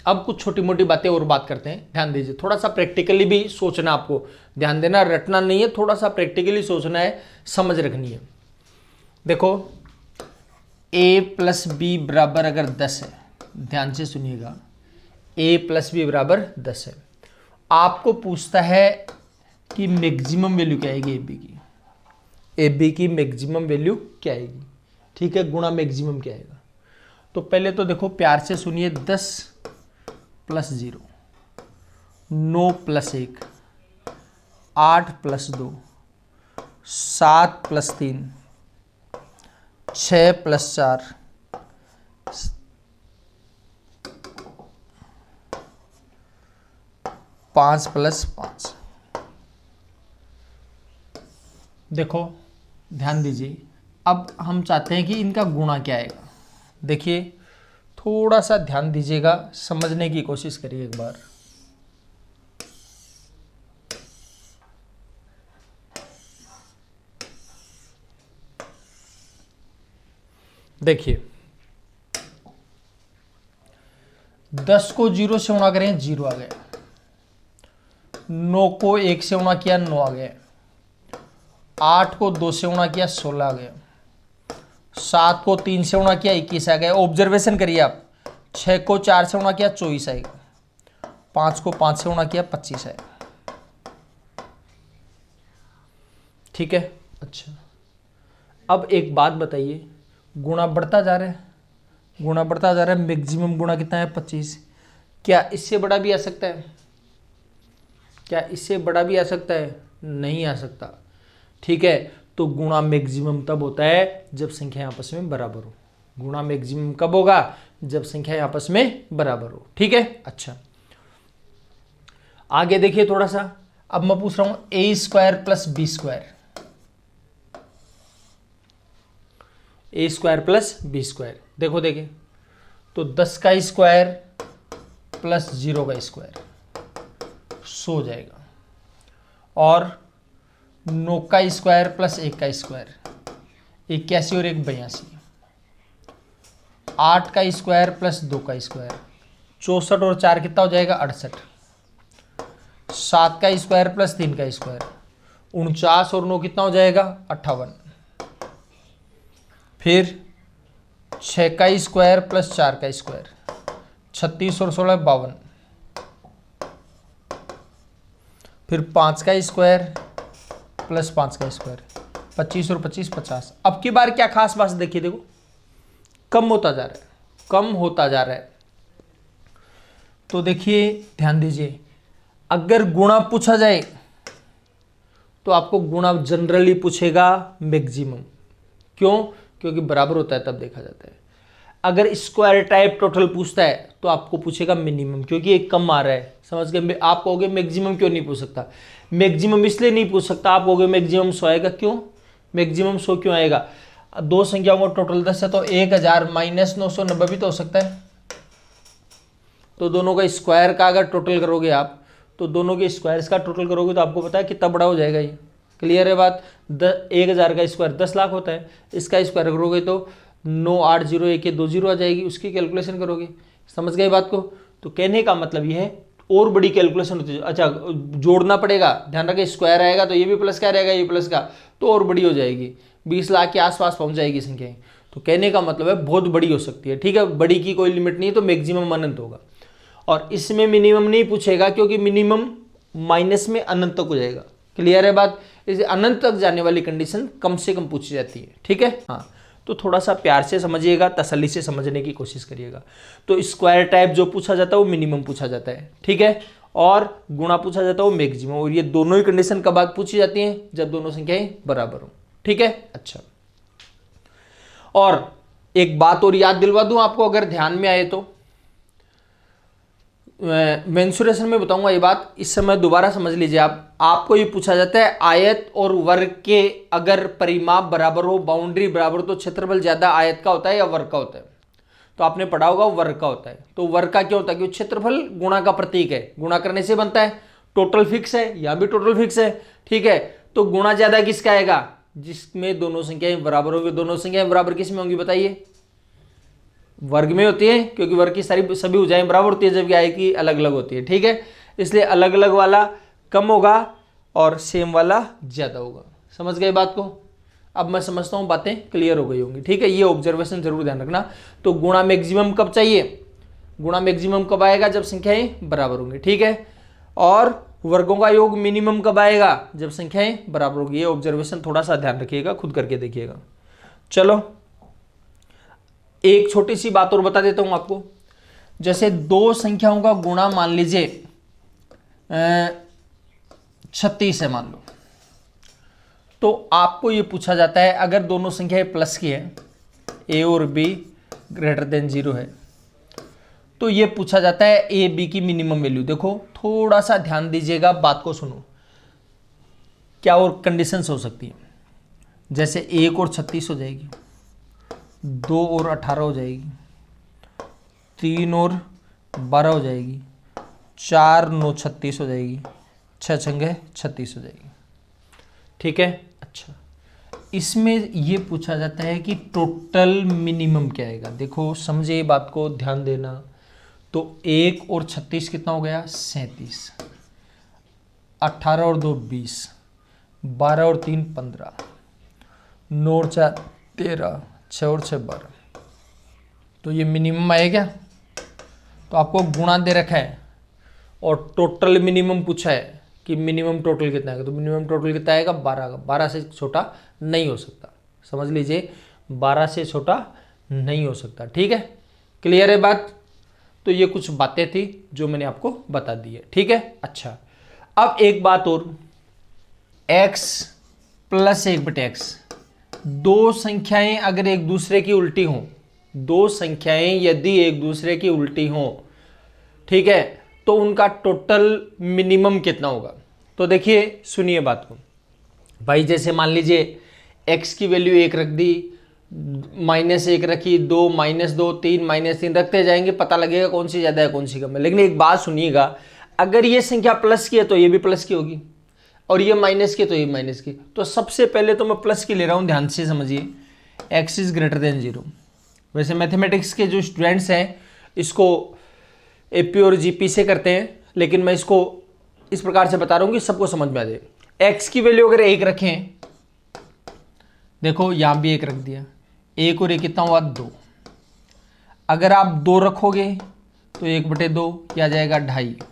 अब कुछ छोटी मोटी बातें और बात करते हैं, ध्यान दीजिए, थोड़ा सा प्रैक्टिकली भी सोचना, आपको ध्यान देना, रटना नहीं है, थोड़ा सा प्रैक्टिकली सोचना है, समझ रखनी है। देखो a प्लस बी बराबर अगर 10 है, ध्यान से सुनिएगा, a प्लस बी बराबर 10 है, आपको पूछता है कि मैक्सिमम वैल्यू क्या आएगी ए बी की मैक्सिमम वैल्यू क्या आएगी, ठीक है, गुणा मैक्सिमम क्या आएगा। तो पहले तो देखो प्यार से सुनिए, 10 plus 0, 9 plus 1, 8 plus 2, 7 plus 3, 6 plus 4, 5 plus 5। देखो ध्यान दीजिए, अब हम चाहते हैं कि इनका गुणा क्या आएगा। देखिए थोड़ा सा ध्यान दीजिएगा, समझने की कोशिश करिए एक बार। देखिए 10 को 0 से गुणा करें 0 आ गया, 9 को 1 से गुणा किया 9 आ गया, 8 को 2 से गुणा किया 16 आ गया, 7 को 3 से गुणा किया 21 आ गया। ऑब्जर्वेशन करिए आप, 6 को 4 से गुणा किया 24 आएगा, 5 को 5 से गुणा किया 25 आएगा, ठीक है। अच्छा अब एक बात बताइए, गुणा बढ़ता जा रहा है, गुणा बढ़ता जा रहा है, मैक्सिमम गुणा कितना है 25, क्या इससे बड़ा भी आ सकता है? क्या इससे बड़ा भी आ सकता है? नहीं आ सकता, ठीक है। तो गुणा मैक्सिमम तब होता है जब संख्या आपस में बराबर हो। गुणा मैक्सिमम कब होगा? जब संख्या आपस में बराबर हो, ठीक है। अच्छा आगे देखिए थोड़ा सा, अब मैं पूछ रहा हूं ए स्क्वायर प्लस बी स्क्वायर, ए स्क्वायर प्लस बी स्क्वायर, देखो देखिए, तो 10 का स्क्वायर प्लस 0 का स्क्वायर 100 हो जाएगा, और 9 का स्क्वायर प्लस 1 का स्क्वायर 81 और 1 82, 8 का स्क्वायर प्लस 2 का स्क्वायर 64 और 4 कितना हो जाएगा 68, 7 का स्क्वायर प्लस 3 का स्क्वायर 49 और 9 कितना हो जाएगा 58, फिर 6 का स्क्वायर प्लस 4 का स्क्वायर 36 और 16 52, फिर 5 का स्क्वायर प्लस 5 का स्क्वायर 25 और 25 50। अब की बार क्या खास बात देखिए, देखो कम होता जा रहा है, कम होता जा रहा है। तो देखिए ध्यान दीजिए, अगर गुणा पूछा जाए तो आपको गुणा जनरली पूछेगा मैक्सिमम, क्यों? क्योंकि बराबर होता है तब देखा जाता है। अगर स्क्वायर टाइप टोटल पूछता है तो आपको पूछेगा मिनिमम, क्योंकि एक कम आ रहा है, समझ गए। आप कहोगे मैक्सिमम क्यों नहीं पूछ सकता? मैक्सिमम इसलिए नहीं पूछ सकता, आप कहोगे मैक्सिमम 100 आएगा, क्यों मैक्सिमम 100 क्यों आएगा? दो संख्याओं का टोटल 10 है, तो 1000 माइनस 990 भी तो हो सकता है। तो दोनों का स्क्वायर का अगर टोटल करोगे आप, तो दोनों के स्क्वायर्स का टोटल करोगे तो आपको पता है कितना बड़ा हो जाएगा ये। क्लियर है बात? 1000 का स्क्वायर 10 लाख होता है, इसका स्क्वायर करोगे तो 98012 आ जाएगी, उसकी कैलकुलेशन करोगे। समझ गए बात को? तो कहने का मतलब ये है और बड़ी कैलकुलेशन होती है। अच्छा जोड़ना पड़ेगा, ध्यान रखें, स्क्वायर आएगा तो ये भी प्लस क्या रहेगा, ये प्लस का, तो और बड़ी हो जाएगी, 20 लाख के आसपास पहुंच जाएगी संख्याएं। तो कहने का मतलब है बहुत बड़ी हो सकती है, ठीक है। बड़ी की कोई लिमिट नहीं है, तो मैक्सिमम अनंत होगा। और इसमें मिनिमम नहीं पूछेगा, क्योंकि मिनिमम माइनस में अनंत तक हो जाएगा। क्लियर है बात? इसे अनंत तक जाने वाली कंडीशन कम से कम पूछी जाती है, ठीक है। हाँ तो थोड़ा सा प्यार से समझिएगा, तसल्ली से समझने की कोशिश करिएगा। तो स्क्वायर टाइप जो पूछा जाता है वो मिनिमम पूछा जाता है, ठीक है, और गुणा पूछा जाता है वो मैक्सिमम। और ये दोनों ही कंडीशन कब पूछी जाती हैं? जब दोनों संख्याएं बराबर हो, ठीक है। अच्छा और एक बात और याद दिलवा दूं आपको, अगर ध्यान में आए तो मेंसुरेशन में बताऊंगा ये बात, इस समय दोबारा समझ लीजिए आप। आपको ये पूछा जाता है आयत और वर्ग के अगर परिमाप बराबर हो, बाउंड्री बराबर हो, तो क्षेत्रफल ज्यादा आयत का होता है या वर्ग का होता है? तो आपने पढ़ा होगा वर्ग का होता है। तो वर्ग का क्या होता है? क्योंकि क्षेत्रफल गुणा का प्रतीक है, गुणा करने से बनता है। टोटल फिक्स है, यहां भी टोटल फिक्स है, ठीक है। तो गुणा ज्यादा किसका आएगा? जिसमें दोनों संख्याएं बराबर होंगी। दोनों संख्याएं बराबर किस में होंगी बताइए? वर्ग में होती है क्योंकि वर्ग की सारी सभी भुजाएं बराबर होती है, जबकि आई की अलग अलग होती है। ठीक है, इसलिए अलग अलग वाला कम होगा और सेम वाला ज़्यादा होगा। समझ गए बात को? अब मैं समझता हूँ बातें क्लियर हो गई होंगी। ठीक है, ये ऑब्जर्वेशन जरूर ध्यान रखना। तो गुणा मैक्सिमम कब चाहिए? गुणा मैक्सिमम कब आएगा? जब संख्याएं बराबर होंगी। ठीक है, और वर्गों का योग मिनिमम कब आएगा? जब संख्याएं बराबर होगी। ये ऑब्जर्वेशन थोड़ा सा ध्यान रखिएगा, खुद करके देखिएगा। चलो एक छोटी सी बात और बता देता हूं आपको। जैसे दो संख्याओं का गुणा मान लीजिए 36 है मान लो, तो आपको ये पूछा जाता है अगर दोनों संख्याएं प्लस की है, ए और बी ग्रेटर देन 0 है, तो ये पूछा जाता है ए बी की मिनिमम वैल्यू। देखो थोड़ा सा ध्यान दीजिएगा, बात को सुनो। क्या और कंडीशंस हो सकती है? जैसे 1 और 36 हो जाएगी, 2 और 18 हो जाएगी, 3 और 12 हो जाएगी, 4 9 36 हो जाएगी, 6 छंगे 36 हो जाएगी। ठीक है, अच्छा इसमें ये पूछा जाता है कि टोटल मिनिमम क्या आएगा। देखो समझे बात को, ध्यान देना। तो 1 और 36 कितना हो गया? 37। 18 और 2 20, 12 और 3 15, 9 और 4 13, 6 और 6 12। तो ये मिनिमम आएगा। तो आपको गुणा दे रखा है और टोटल मिनिमम पूछा है कि मिनिमम टोटल कितना आएगा। तो मिनिमम टोटल कितना आएगा? 12 का। 12 से छोटा नहीं हो सकता। समझ लीजिए 12 से छोटा नहीं हो सकता। ठीक है, क्लियर है बात? तो ये कुछ बातें थी जो मैंने आपको बता दी है। ठीक है, अच्छा अब एक बात और, x प्लस 1/x, दो संख्याएं अगर एक दूसरे की उल्टी हों, दो संख्याएं यदि एक दूसरे की उल्टी हों, ठीक है, तो उनका टोटल मिनिमम कितना होगा? तो देखिए सुनिए बात को भाई। जैसे मान लीजिए x की वैल्यू 1 रख दी, -1 रखी, 2 -2 3 -3 रखते जाएंगे, पता लगेगा कौन सी ज्यादा है कौन सी कम है। लेकिन एक बात सुनिएगा, अगर ये संख्या प्लस की है तो ये भी प्लस की होगी, और ये माइनस की तो ये माइनस की। तो सबसे पहले तो मैं प्लस की ले रहा हूं, ध्यान से समझिए। x is greater than 0। वैसे मैथमेटिक्स के जो स्टूडेंट्स हैं इसको एपी और जीपी से करते हैं, लेकिन मैं इसको इस प्रकार से बता रहा हूं कि सबको समझ में आ जाए। x की वैल्यू अगर 1 रखें, देखो यहां भी 1 रख दिया, 1 और 1 कितना हुआ? 2। अगर आप 2 रखोगे तो 1/2 क्या जाएगा? 2.5।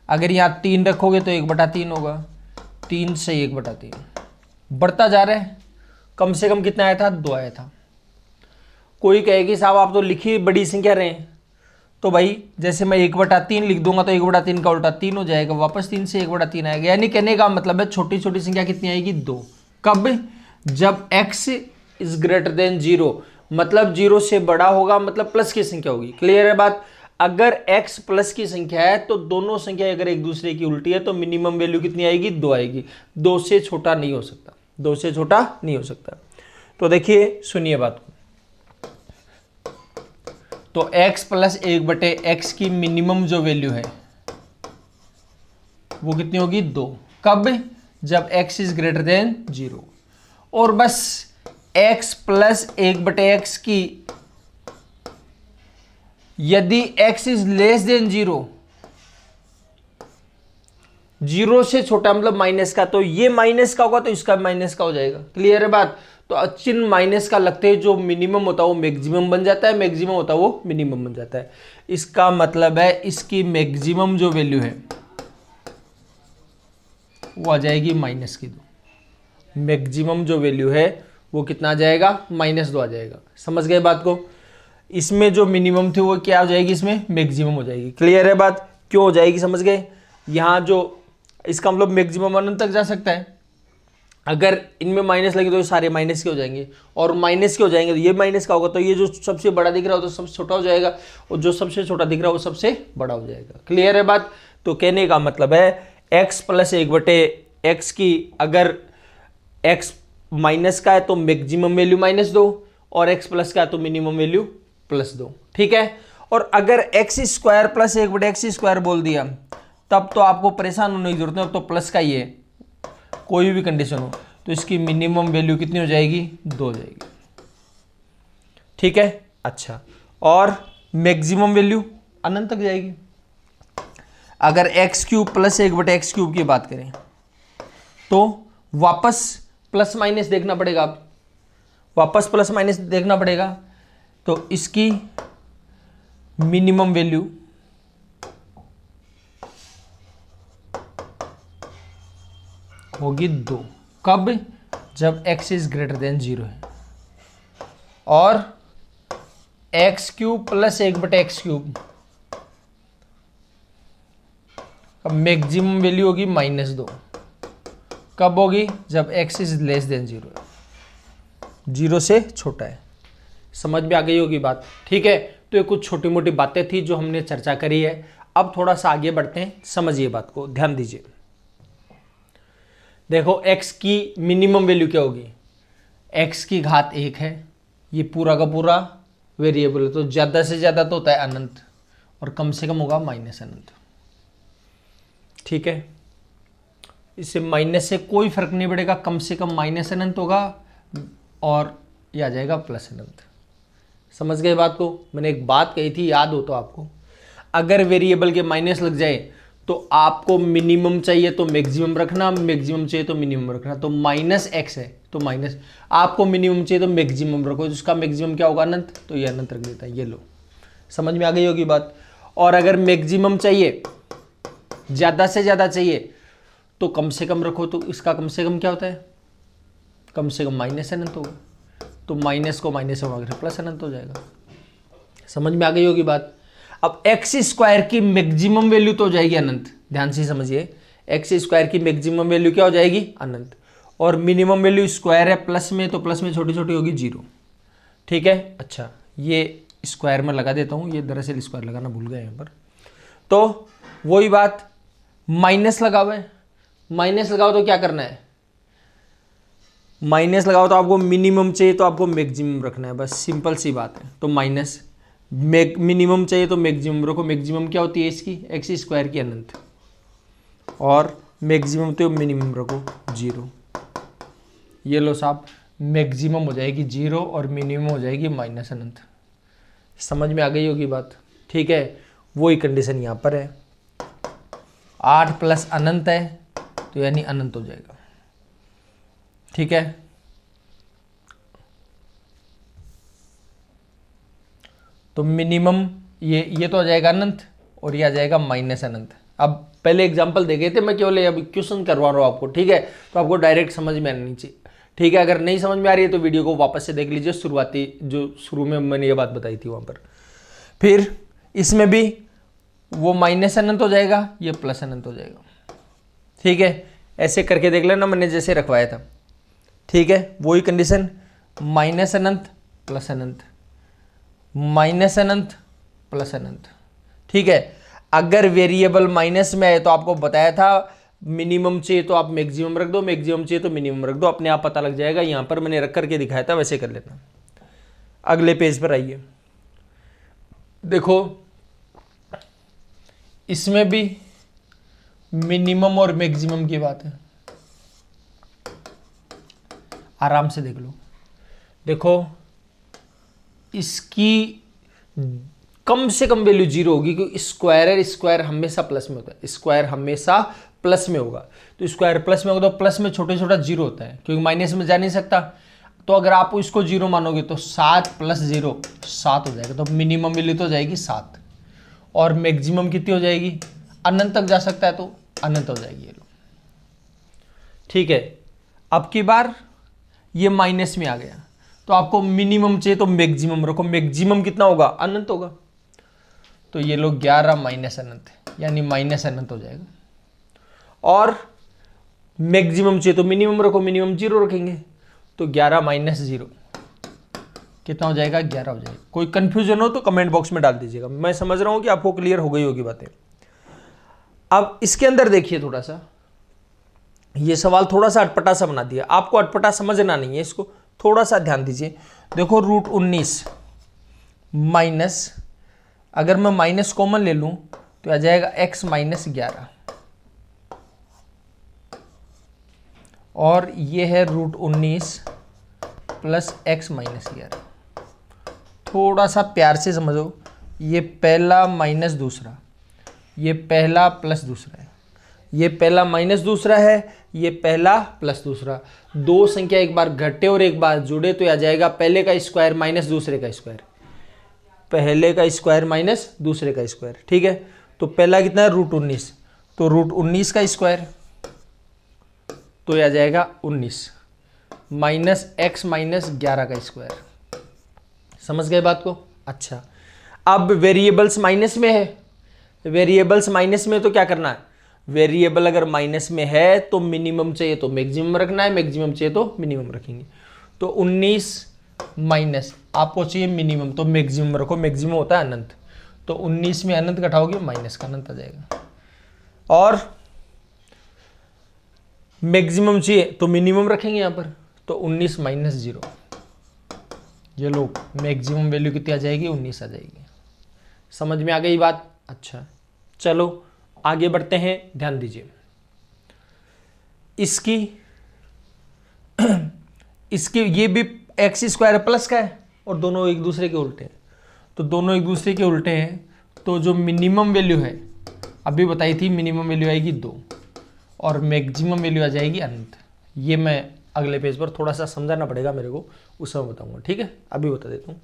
अगर यहाँ 3 रखोगे तो 1/3 होगा, 3 से 1/3 बढ़ता जा रहा है। कम से कम कितना आया था? 2 आया था। कोई कहेगी साहब आप तो लिखी बड़ी संख्या रहे हैं, तो भाई जैसे मैं 1/3 लिख दूंगा तो 1/3 का उल्टा 3 हो जाएगा, वापस 3 से 1/3 आएगा। यानी कहने का मतलब है छोटी छोटी संख्या कितनी आएगी? 2। कब? जब x इज ग्रेटर देन 0, मतलब 0 से बड़ा होगा, मतलब प्लस की संख्या होगी। क्लियर है बात? अगर x प्लस की संख्या है तो दोनों संख्या अगर एक दूसरे की उल्टी है तो मिनिमम वैल्यू कितनी आएगी? 2 आएगी। 2 से छोटा नहीं हो सकता, 2 से छोटा नहीं हो सकता। तो देखिए सुनिए बात को। तो x प्लस 1/x की मिनिमम जो वैल्यू है वो कितनी होगी? 2। कब? जब x इज ग्रेटर देन 0। और बस x प्लस 1/x की यदि x इज लेस देन 0, 0 से छोटा मतलब माइनस का, तो ये माइनस का होगा तो इसका माइनस का हो जाएगा। क्लियर है बात? तो चिन्ह माइनस का लगते ही जो मिनिमम होता है वो मैक्सिमम बन जाता है, मैक्सिमम होता है वो मिनिमम बन जाता है। इसका मतलब है इसकी मैक्सिमम जो वैल्यू है वो आ जाएगी -2। मैक्सिमम जो वैल्यू है वो कितना आ जाएगा? -2 आ जाएगा। समझ गए बात को? इसमें जो मिनिमम थी वो क्या हो जाएगी? इसमें मैक्सिमम हो जाएगी। क्लियर है बात? क्यों हो जाएगी? समझ गए? यहाँ जो इसका मतलब मैक्सिमम अनंत तक जा सकता है। अगर इनमें माइनस लगे तो ये सारे माइनस के हो जाएंगे, और माइनस के हो जाएंगे तो ये माइनस का होगा, तो ये जो सबसे बड़ा दिख रहा हो तो सबसे छोटा हो जाएगा, और जो सबसे छोटा दिख रहा हो वो सबसे बड़ा हो जाएगा। क्लियर है बात? तो कहने का मतलब है x प्लस 1/x की अगर x माइनस का है तो मैक्सिमम वैल्यू -2, और x प्लस का है तो मिनिमम वैल्यू +2। ठीक है? और अगर x² प्लस 1/x² बोल दिया तब तो आपको परेशान होने की जरूरत नहीं, अब तो प्लस का ही है, कोई भी कंडीशन हो तो इसकी मिनिमम वैल्यू कितनी हो जाएगी? 2 हो जाएगी। ठीक है? अच्छा, और मैक्सिमम वैल्यू अनंत तक जाएगी। अगर x cube plus 1/x cube की बात करें तो वापस प्लस माइनस देखना पड़ेगा, अब वापस प्लस माइनस देखना पड़ेगा। तो इसकी मिनिमम वैल्यू होगी 2। कब? जब x इज ग्रेटर देन 0 है। और x cube plus 1/x cube का मैक्सिमम वैल्यू होगी -2। कब होगी? जब x इज लेस देन 0 है, 0 से छोटा है। समझ में आ गई होगी बात, ठीक है। तो ये कुछ छोटी मोटी बातें थी जो हमने चर्चा करी है। अब थोड़ा सा आगे बढ़ते हैं, समझिए बात को, ध्यान दीजिए। देखो x की मिनिमम वैल्यू क्या होगी? x की घात 1 है, ये पूरा का पूरा वेरिएबल है, तो ज़्यादा से ज़्यादा तो होता है अनंत, और कम से कम होगा माइनस अनंत, ठीक है। इससे माइनस से कोई फर्क नहीं पड़ेगा, कम से कम माइनस अनंत होगा और ये आ जाएगा प्लस अनंत। समझ गए बात को? मैंने एक बात कही थी, याद हो तो आपको, अगर वेरिएबल के माइनस लग जाए तो आपको मिनिमम चाहिए तो मैक्सिमम रखना, मैक्सिमम चाहिए तो मिनिमम रखना। तो -x है तो माइनस, आपको मिनिमम चाहिए तो मैक्सिमम रखो, जिसका मैक्सिमम क्या होगा? अनंत, तो ये अनंत रख देता है। ये लो, समझ में आ गई होगी बात। और अगर मैक्सिमम चाहिए, ज़्यादा से ज़्यादा चाहिए, तो कम से कम रखो, तो इसका कम से कम क्या होता है? कम से कम माइनस अनंत होगा, तो माइनस को माइनस से भाग प्लस अनंत हो जाएगा। समझ में आ गई होगी बात। अब एक्स स्क्वायर की मैक्सिमम वैल्यू तो हो जाएगी अनंत, ध्यान से समझिए। एक्स स्क्वायर की मैक्सिमम वैल्यू क्या हो जाएगी? अनंत। और मिनिमम वैल्यू स्क्वायर है प्लस में, तो प्लस में छोटी छोटी होगी 0, ठीक है। अच्छा, ये स्क्वायर में लगा देता हूँ, ये दरअसल स्क्वायर लगाना भूल गए यहाँ पर। तो वही बात, माइनस लगा हुआ है, माइनस लगाओ तो क्या करना है? माइनस लगाओ तो आपको मिनिमम चाहिए तो आपको मैक्सिमम रखना है, बस सिंपल सी बात है। तो माइनस, मिनिमम चाहिए तो मैक्सिमम रखो। मैक्सिमम क्या होती है इसकी? एक्स स्क्वायर की अनंत, और मैक्सिमम तो मिनिमम रखो 0। ये लो साहब, मैक्सिमम हो जाएगी 0 और मिनिमम हो जाएगी माइनस अनंत। समझ में आ गई होगी बात, ठीक है। वही कंडीशन यहाँ पर है, 8 प्लस अनंत है तो यानी अनंत हो जाएगा, ठीक है। तो मिनिमम ये तो आ जाएगा अनंत, और ये आ जाएगा माइनस अनंत। अब पहले एग्जांपल दे गए थे, मैं केवल अभी क्वेश्चन करवा रहा हूँ आपको, ठीक है। तो आपको डायरेक्ट समझ में आनी चाहिए, ठीक है। अगर नहीं समझ में आ रही है तो वीडियो को वापस से देख लीजिए, शुरुआती जो शुरू में मैंने ये बात बताई थी वहाँ पर। फिर इसमें भी वो माइनस अनंत हो जाएगा, ये प्लस अनंत हो जाएगा, ठीक है। ऐसे करके देख लेना, मैंने जैसे रखवाया था, ठीक है। वही कंडीशन, माइनस अनंत प्लस अनंत, माइनस अनंत प्लस अनंत, ठीक है। अगर वेरिएबल माइनस में है तो आपको बताया था मिनिमम चाहिए तो आप मैक्सिमम रख दो, मैक्सिमम चाहिए तो मिनिमम रख दो, अपने आप पता लग जाएगा। यहां पर मैंने रख करके दिखाया था, वैसे कर लेना। अगले पेज पर आइए, देखो इसमें भी मिनिमम और मैक्सिमम की बात है, आराम से देख लो। देखो इसकी कम से कम वैल्यू 0 होगी, क्योंकि स्क्वायर है, स्क्वायर हमेशा प्लस में होता है, स्क्वायर हमेशा प्लस में होगा। तो स्क्वायर प्लस में होगा तो प्लस में छोटे छोटा 0 होता है, क्योंकि माइनस में जा नहीं सकता। तो अगर आप इसको 0 मानोगे तो 7 + 0 7 हो जाएगा। तो मिनिमम वैल्यू तो हो जाएगी 7, और मैक्सिमम कितनी हो जाएगी? अनंत तक जा सकता है तो अनंत हो जाएगी, ये लो, ठीक है। अब की बार ये माइनस में आ गया, तो आपको मिनिमम चाहिए तो मैक्सिमम रखो। मैक्सिमम कितना होगा? अनंत होगा। तो ये लोग 11 माइनस अनंत, यानी माइनस अनंत हो जाएगा। और मैक्सिमम चाहिए तो मिनिमम रखो, मिनिमम 0 रखेंगे, तो 11 माइनस 0 कितना हो जाएगा? 11 हो जाएगा। कोई कंफ्यूजन हो तो कमेंट बॉक्स में डाल दीजिएगा। मैं समझ रहा हूं कि आपको क्लियर हो गई होगी बातें। अब इसके अंदर देखिए, थोड़ा सा ये सवाल थोड़ा सा अटपटा सा बना दिया, आपको अटपटा समझना नहीं है, इसको थोड़ा सा ध्यान दीजिए। देखो √19 माइनस, अगर मैं माइनस कॉमन ले लूं तो आ जाएगा x - 11, और ये है √19 + x - 11। थोड़ा सा प्यार से समझो, ये पहला माइनस दूसरा, ये पहला प्लस दूसरा है, ये पहला माइनस दूसरा है, ये पहला प्लस दूसरा। दो संख्या एक बार घटे और एक बार जुड़े तो आ जाएगा पहले का स्क्वायर माइनस दूसरे का स्क्वायर, पहले का स्क्वायर माइनस दूसरे का स्क्वायर। ठीक है, तो पहला कितना है √19, तो √19 का स्क्वायर तो आ जाएगा 19 माइनस x माइनस 11 का स्क्वायर। समझ गए बात को? अच्छा, अब वेरिएबल्स माइनस में है, वेरिएबल्स माइनस में तो क्या करना है, वेरिएबल अगर माइनस में है तो मिनिमम चाहिए तो मैक्सिमम रखना है, मैक्सिमम चाहिए तो मिनिमम रखेंगे। तो 19 माइनस आपको चाहिए मिनिमम तो मैक्सिमम रखो, मैक्सिमम होता है अनंत, तो 19 में अनंत घटाओगे माइनस का अनंत आ जाएगा, और मैक्सिमम चाहिए तो मिनिमम रखेंगे यहां पर, तो 19 माइनस 0, ये लो मैक्सिमम वैल्यू कितनी आ जाएगी 19 आ जाएगी। समझ में आ गई बात? अच्छा चलो आगे बढ़ते हैं, ध्यान दीजिए। इसकी ये भी एक्स स्क्वायर प्लस का है और दोनों एक दूसरे के उल्टे हैं, तो दोनों एक दूसरे के उल्टे हैं, तो जो मिनिमम वैल्यू है अभी बताई थी, मिनिमम वैल्यू आएगी 2 और मैक्सिमम वैल्यू आ जाएगी अनंत। ये मैं अगले पेज पर थोड़ा सा समझाना पड़ेगा मेरे को, उस समय बताऊंगा। ठीक है, अभी बता देता हूँ।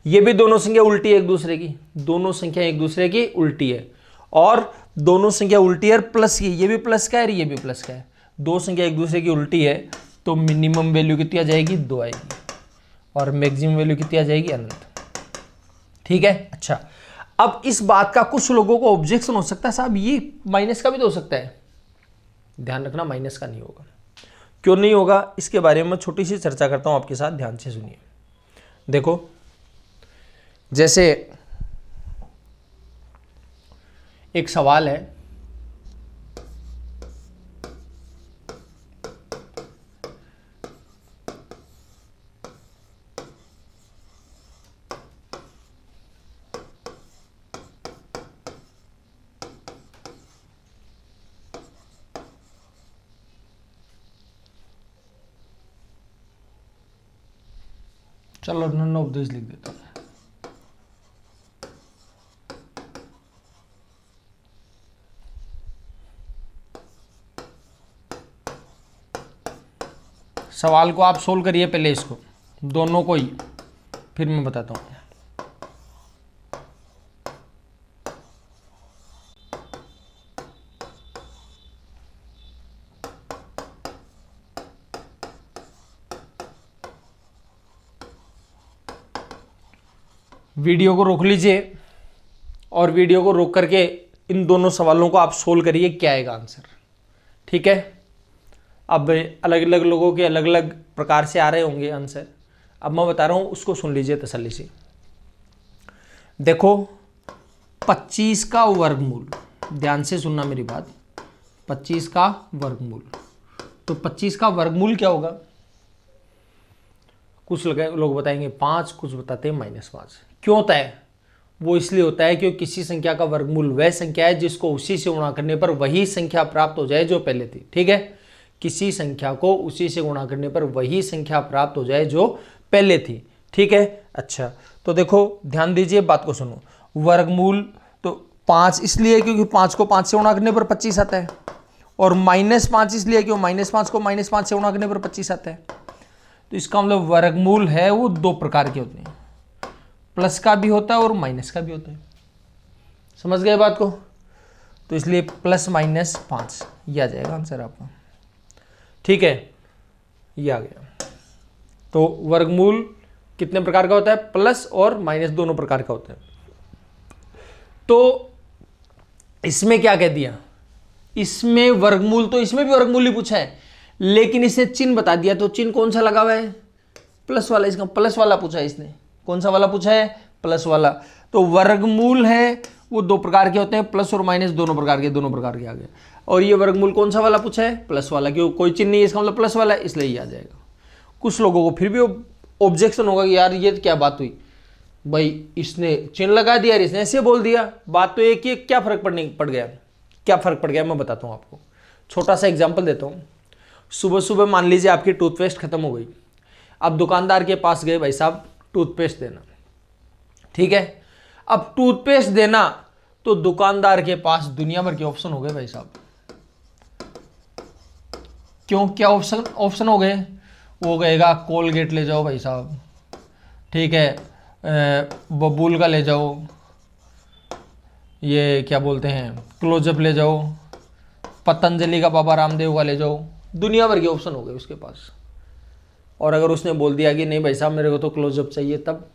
ये भी दोनों संख्या उल्टी है एक दूसरे की, दोनों संख्या एक दूसरे की उल्टी है, और दोनों संख्या उल्टी है प्लस की, ये भी प्लस का है ये भी प्लस का है, दो संख्या एक दूसरे की उल्टी है, तो मिनिमम वैल्यू कितनी आ जाएगी 2 आएगी, और मैक्सिमम वैल्यू कितनी आ जाएगी अनंत। ठीक है, अच्छा अब इस बात का कुछ लोगों को ऑब्जेक्शन हो सकता है, साहब ये माइनस का भी तो हो सकता है। ध्यान रखना माइनस का नहीं होगा। क्यों नहीं होगा इसके बारे में छोटी सी चर्चा करता हूं आपके साथ, ध्यान से सुनिए। देखो जैसे एक सवाल है, चलो नन ऑफ दिस लिख देता हूं। सवाल को आप सोल्व करिए पहले, इसको दोनों को ही, फिर मैं बताता हूं। वीडियो को रोक लीजिए और वीडियो को रोक करके इन दोनों सवालों को आप सोल्व करिए, क्या आएगा आंसर। ठीक है, अब अलग अलग लोगों के अलग अलग प्रकार से आ रहे होंगे आंसर, अब मैं बता रहा हूं उसको सुन लीजिए तसल्ली से। देखो 25 का वर्गमूल, ध्यान से सुनना मेरी बात, 25 का वर्गमूल, तो 25 का वर्गमूल क्या होगा? कुछ लोग बताएंगे 5, कुछ बताते हैं -5। क्यों होता है? वो इसलिए होता है क्योंकि किसी संख्या का वर्गमूल वह संख्या है जिसको उसी से गुणा करने पर वही संख्या प्राप्त हो जाए जो पहले थी। ठीक है, किसी संख्या को उसी से गुणा करने पर वही संख्या प्राप्त हो जाए जो पहले थी। ठीक है, अच्छा तो देखो ध्यान दीजिए, बात को सुनो। वर्गमूल तो 5 इसलिए क्योंकि 5 को 5 से गुणा करने पर 25 आता है, और -5 इसलिए क्यों -5 को -5 से गुणा करने पर 25 आता है। तो इसका मतलब वर्गमूल है वो 2 प्रकार के होते हैं, प्लस का भी होता है और माइनस का भी होता है। समझ गए बात को? तो इसलिए +-5 ये आ जाएगा आंसर आपका। ठीक है, ये आ गया। तो वर्गमूल कितने प्रकार का होता है? प्लस और माइनस दोनों प्रकार का होता है। तो इसमें क्या कह दिया, इसमें वर्गमूल, तो इसमें भी वर्गमूल ही पूछा है, लेकिन इसे चिन्ह बता दिया। तो चिन्ह कौन सा लगा हुआ है? प्लस वाला। इसका प्लस वाला पूछा है इसने। कौन सा वाला पूछा है? प्लस वाला। तो वर्गमूल है वो 2 प्रकार के होते हैं, प्लस और माइनस दोनों प्रकार के आ गए। और ये वर्गमूल कौन सा वाला पूछा है? प्लस वाला। क्यों? कोई चिन्ह नहीं है, इसका मतलब प्लस वाला है, इसलिए ये आ जाएगा। कुछ लोगों को फिर भी ऑब्जेक्शन होगा कि यार ये क्या बात हुई भाई, इसने चिन्ह लगा दिया, इसने ऐसे बोल दिया। बात तो एक ही, क्या फर्क पड़ गया? क्या फर्क पड़ गया मैं बताता हूँ आपको। छोटा सा एग्जाम्पल देता हूँ। सुबह सुबह मान लीजिए आपकी टूथपेस्ट खत्म हो गई, अब दुकानदार के पास गए, भाई साहब टूथपेस्ट देना। ठीक है। अब टूथपेस्ट देना तो दुकानदार के पास दुनिया भर के ऑप्शन हो गए भाई साहब। क्यों, क्या ऑप्शन हो गए? वो कहेगा कोलगेट ले जाओ भाई साहब, ठीक है, बबूल का ले जाओ, ये क्या बोलते हैं क्लोजअप ले जाओ, पतंजलि का बाबा रामदेव का ले जाओ, दुनिया भर के ऑप्शन हो गए उसके पास। और अगर उसने बोल दिया कि नहीं भाई साहब मेरे को तो क्लोजअप चाहिए, तब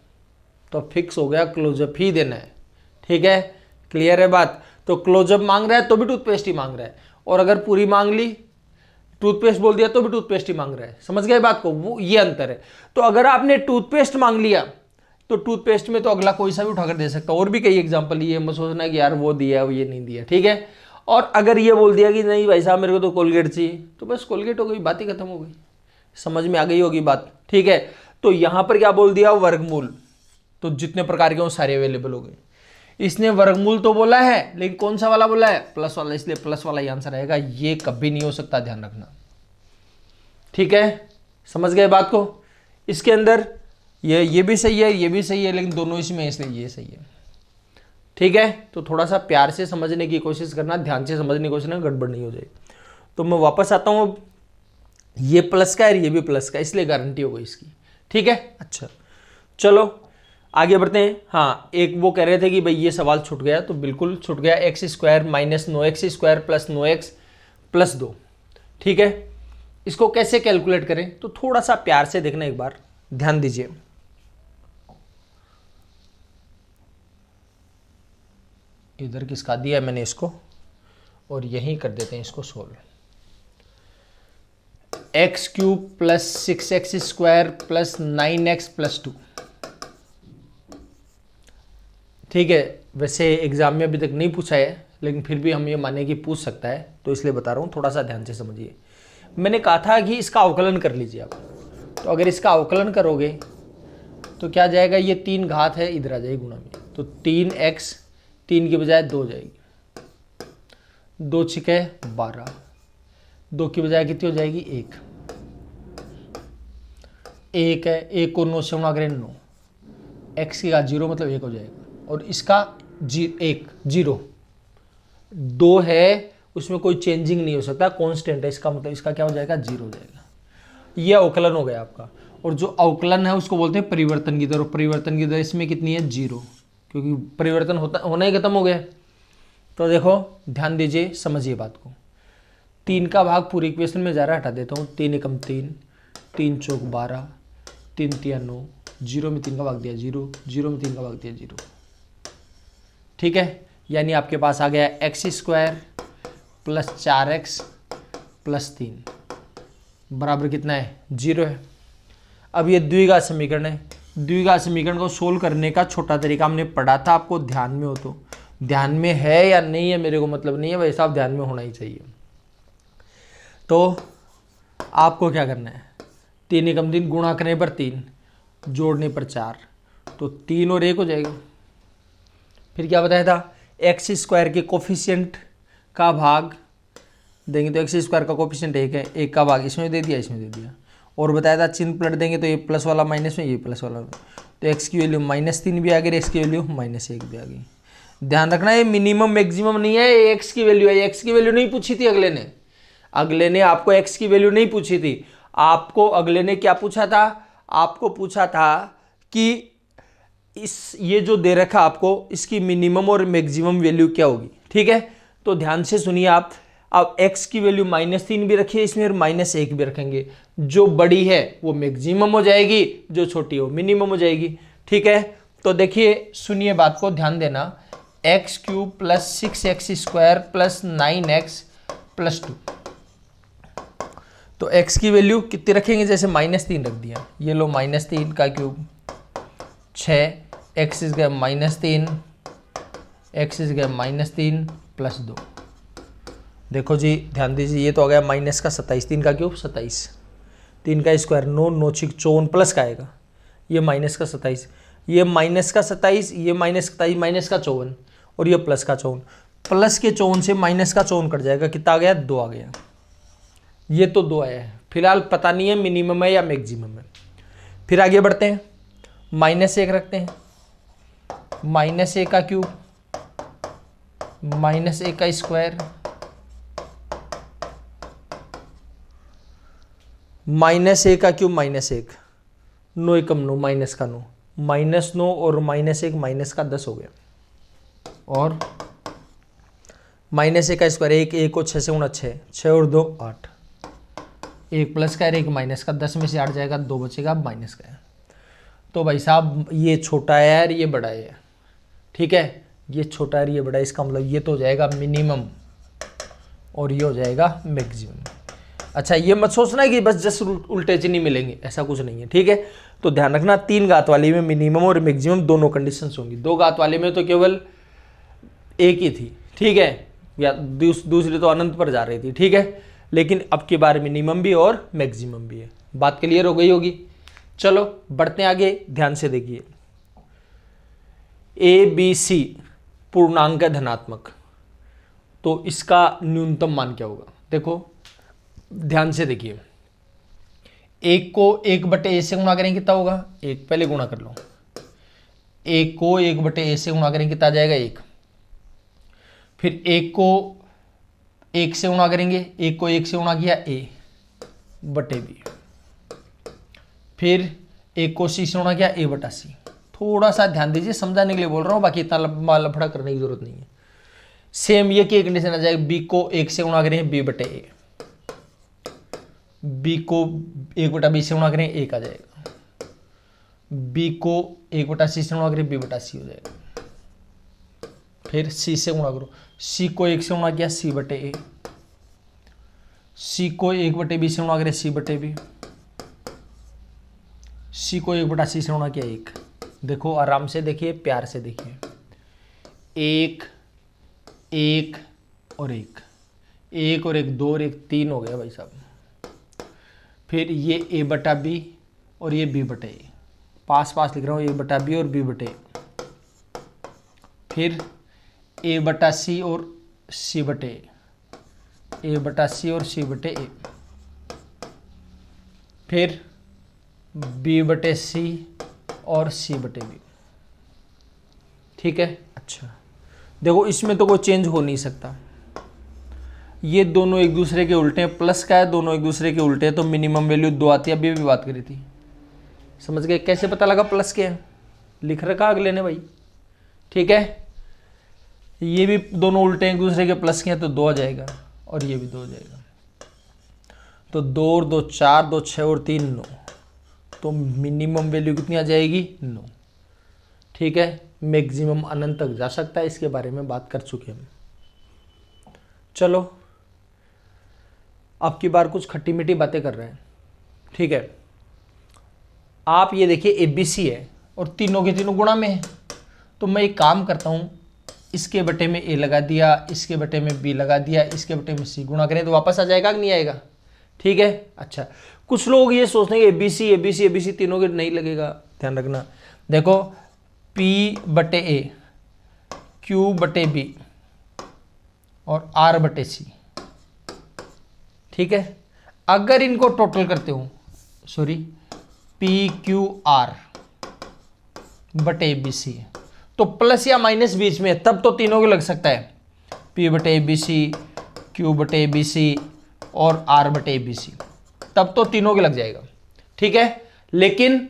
तो फिक्स हो गया, क्लोजअप ही देना है। ठीक है, क्लियर है बात? तो क्लोजअप मांग रहा है तो भी टूथपेस्ट ही मांग रहा है, और अगर पूरी मांग ली, टूथपेस्ट बोल दिया तो भी टूथपेस्ट ही मांग रहा है। समझ गए बात को? वो ये अंतर है। तो अगर आपने टूथपेस्ट मांग लिया तो टूथपेस्ट में तो अगला कोई सा भी उठाकर दे सकता है। और भी कई एग्जांपल, ये मत सोचना कि यार वो दिया वो ये नहीं दिया। ठीक है, और अगर ये बोल दिया कि नहीं भाई साहब मेरे को तो कोलगेट चाहिए, तो बस कोलगेट हो गई, बात ही खत्म हो गई। समझ में आ गई होगी बात? ठीक है, तो यहां पर क्या बोल दिया? वर्गमूल। तो जितने प्रकार के वो सारे अवेलेबल हो गए। इसने वर्गमूल तो बोला है, लेकिन कौन सा वाला बोला है? प्लस वाला, इसलिए प्लस वाला ही आंसर आएगा। ये कभी नहीं हो सकता, ध्यान रखना। ठीक है, समझ गए बात को? इसके अंदर ये भी सही है, ये भी सही है, लेकिन दोनों इसमें, इसलिए ये सही है। ठीक है, तो थोड़ा सा प्यार से समझने की कोशिश करना, ध्यान से समझने की कोशिश करना, गड़बड़ नहीं हो जाए। तो मैं वापस आता हूँ, ये प्लस का है, ये भी प्लस का, इसलिए गारंटी हो गई इसकी। ठीक है, अच्छा चलो आगे बढ़ते हैं। हाँ, एक वो कह रहे थे कि भाई ये सवाल छूट गया, तो बिल्कुल छूट गया। X square minus 9x² plus 9x plus 2। ठीक है, इसको कैसे कैलकुलेट करें? तो थोड़ा सा प्यार से देखना, एक बार ध्यान दीजिए। इधर किसका दिया है मैंने इसको, और यहीं कर देते हैं इसको solve. x³ plus 6x² plus 9x plus 2। ठीक है, वैसे एग्जाम में अभी तक नहीं पूछा है, लेकिन फिर भी हम ये माने कि पूछ सकता है, तो इसलिए बता रहा हूँ, थोड़ा सा ध्यान से समझिए। मैंने कहा था कि इसका अवकलन कर लीजिए आप। तो अगर इसका अवकलन करोगे तो क्या जाएगा? ये 3 घात है, इधर आ जाएगी गुणा में, तो 3x, 3 की बजाय 2 जाएगी, 2 छिके 12, 2 की बजाय कितनी हो जाएगी? 1। 1 है, 1 को 9 से गुणा करें 9, x की घात 0 मतलब 1 हो जाएगा, और इसका 1 0, 2 है, उसमें कोई चेंजिंग नहीं हो सकता, कांस्टेंट है, इसका मतलब इसका क्या हो जाएगा? 0 हो जाएगा। यह अवकलन हो गया आपका। और जो अवकलन है उसको बोलते हैं परिवर्तन की दर, और परिवर्तन की दर इसमें कितनी है? 0, क्योंकि परिवर्तन होना ही खत्म हो गया। तो देखो ध्यान दीजिए, समझिए बात को। 3 का भाग पूरी इक्वेशन में जा रहा है, हटा देता हूँ। 3 एकम 3, 3 चौक 12, 3 तिया 9, 0 में 3 का भाग दिया 0, 0 में 3 का भाग दिया 0। ठीक है, यानी आपके पास आ गया x² प्लस 4x प्लस 3 बराबर कितना है? 0 है। अब ये द्विघात समीकरण है। द्विघात समीकरण को सोल्व करने का छोटा तरीका हमने पढ़ा था, आपको ध्यान में हो तो। ध्यान में है या नहीं है मेरे को मतलब नहीं है, भाई साहब ध्यान में होना ही चाहिए। तो आपको क्या करना है? 3 एकम 3 गुणा करने पर 3, जोड़ने पर 4, तो 3 और 1 हो जाएगा। फिर क्या बताया था? x² के कोफिशिएंट का भाग देंगे तो x² का कोफिशिएंट 1 है, 1 का भाग इसमें दे दिया, इसमें दे दिया। और बताया था चिन्ह पलट देंगे तो ये प्लस वाला माइनस में, ये प्लस वाला, तो x की वैल्यू -3 भी आ गई, x की वैल्यू -1 भी आ गई। ध्यान रखना, ये मिनिमम मैक्सिमम नहीं है, ये x की वैल्यू है। x की वैल्यू नहीं पूछी थी अगले ने आपको x की वैल्यू नहीं पूछी थी। आपको अगले ने क्या पूछा था? आपको पूछा था कि ये जो दे रखा आपको, इसकी मिनिमम और मैक्सिमम वैल्यू क्या होगी। ठीक है, तो ध्यान से सुनिए आप। अब x की वैल्यू -3 भी रखिए इसमें, और -1 भी रखेंगे। जो बड़ी है वो मैक्सिमम हो जाएगी, जो छोटी हो मिनिमम हो जाएगी। ठीक है, तो देखिए सुनिए बात को, ध्यान देना। x³ plus 6x² plus 9x plus 2, तो x की वैल्यू कितनी रखेंगे? जैसे -3 रख दिया, ये लो -3 का क्यूब 6, x इज गया -3, x इज गया -3 प्लस 2। देखो जी ध्यान दीजिए, ये तो आ गया माइनस का 27, 3 का क्यूब 27, 3 का स्क्वायर 9, 9 6 54 प्लस का आएगा, ये माइनस का 27, ये माइनस का 27, ये -27 माइनस का 54, और ये प्लस का 54। प्लस के 54 से माइनस का 54 कट जाएगा, कितना आ गया? 2 आ गया। ये तो 2 आया है, फिलहाल पता नहीं है मिनिमम है या मैक्सिमम है। फिर आगे बढ़ते हैं, -1 रखते हैं, माइनस ए का क्यूब माइनस ए का स्क्वायर माइनस ए का क्यूब माइनस 1, 9 एकम 9, माइनस का 9, -9 और -1 माइनस का 10 हो गया, और माइनस ए का स्क्वायर 1, 1 को 6 से गुणा 6, 6 और 2 8, 1 प्लस का 1 माइनस का, 10 में से 8 जाएगा, 2 बचेगा, माइनस का है। तो भाई साहब ये छोटा है यार, ये बड़ा है, ठीक है, ये छोटा है ये बड़ा है, इसका मतलब ये तो हो जाएगा मिनिमम और ये हो जाएगा मैक्सिमम। अच्छा ये मत सोचना कि बस जस्ट उल्टे चिन्ह मिलेंगे, ऐसा कुछ नहीं है, ठीक है। तो ध्यान रखना 3 घात वाली में मिनिमम और मैक्सिमम दोनों कंडीशंस होंगी, 2 घात वाले में तो केवल एक ही थी, ठीक है, या दूसरी तो अनंत पर जा रही थी, ठीक है, लेकिन अब की बार मिनिमम भी और मैक्सिमम भी है। बात क्लियर हो गई होगी। चलो बढ़ते हैं आगे, ध्यान से देखिए। ABC पूर्णांक है धनात्मक, तो इसका न्यूनतम मान क्या होगा? देखो ध्यान से देखिए, 1 को 1/a से गुणा करेंगे कितना होगा? 1, पहले गुणा कर लो, 1 को 1/a से गुणा करेंगे कितना आ जाएगा? 1। फिर 1 को 1 से गुणा करेंगे, 1 को 1 से गुणा किया a/b, फिर 1 को c से गुणा किया a/c। थोड़ा सा ध्यान दीजिए, समझाने के लिए बोल रहा हूँ, बाकी इतना लंबा लफड़ा करने की जरूरत नहीं है। सेम ये की कंडीशन आ जाएगी, b को 1 से गुणा करें b/a, b को 1/b से गुणा करें 1 आ जाएगा, b को 1/c से गुणा करें b/c हो जाएगा, फिर c से गुणा करो, c को 1 से गुणा किया c/a, c को 1/b से गुणा करें c/b, c को 1/c से गुणा किया 1। देखो आराम से देखिए, प्यार से देखिए, 1 1 और 1, 1 और 1 2 और 1 3 हो गया भाई साहब। फिर ये a/b और ये b/a, पास पास लिख रहा हूँ, a/b और b/a, फिर a/c और c/a, a/c और c/a, फिर b/c और c/b, ठीक है। अच्छा देखो इसमें तो कोई चेंज हो नहीं सकता, ये दोनों एक दूसरे के उल्टे हैं, प्लस का है, दोनों एक दूसरे के उल्टे हैं, तो मिनिमम वैल्यू 2 आती है। अभी भी बात करी थी, समझ गए? कैसे पता लगा प्लस के है? लिख रखा अगले ने भाई, ठीक है। ये भी दोनों उल्टे एक दूसरे के, प्लस के हैं तो 2 आ जाएगा, और ये भी 2 आ जाएगा, तो 2 और 2 4, 2 6 और 3 9, तो मिनिमम वैल्यू कितनी आ जाएगी? 9, ठीक है। मैक्सिमम अनंत तक जा सकता है, इसके बारे में बात कर चुके हम। चलो अब की बार कुछ खट्टी मीठी बातें कर रहे हैं, ठीक है। आप ये देखिए ABC है और तीनों के तीनों गुणा में है, तो मैं एक काम करता हूँ, इसके बटे में A लगा दिया, इसके बटे में B लगा दिया, इसके बटे में C, गुणा करें तो वापस आ जाएगा कि नहीं आएगा? ठीक है। अच्छा कुछ लोग ये सोचते हैं कि ABC तीनों के नहीं लगेगा, ध्यान रखना। देखो P/A, Q/B और R/C, ठीक है। अगर इनको टोटल करते हो, सॉरी PQR/ABC, तो प्लस या माइनस बीच में, तब तो तीनों को लग सकता है, P/ABC, Q/ABC और R/ABC, तब तो तीनों के लग जाएगा, ठीक है। लेकिन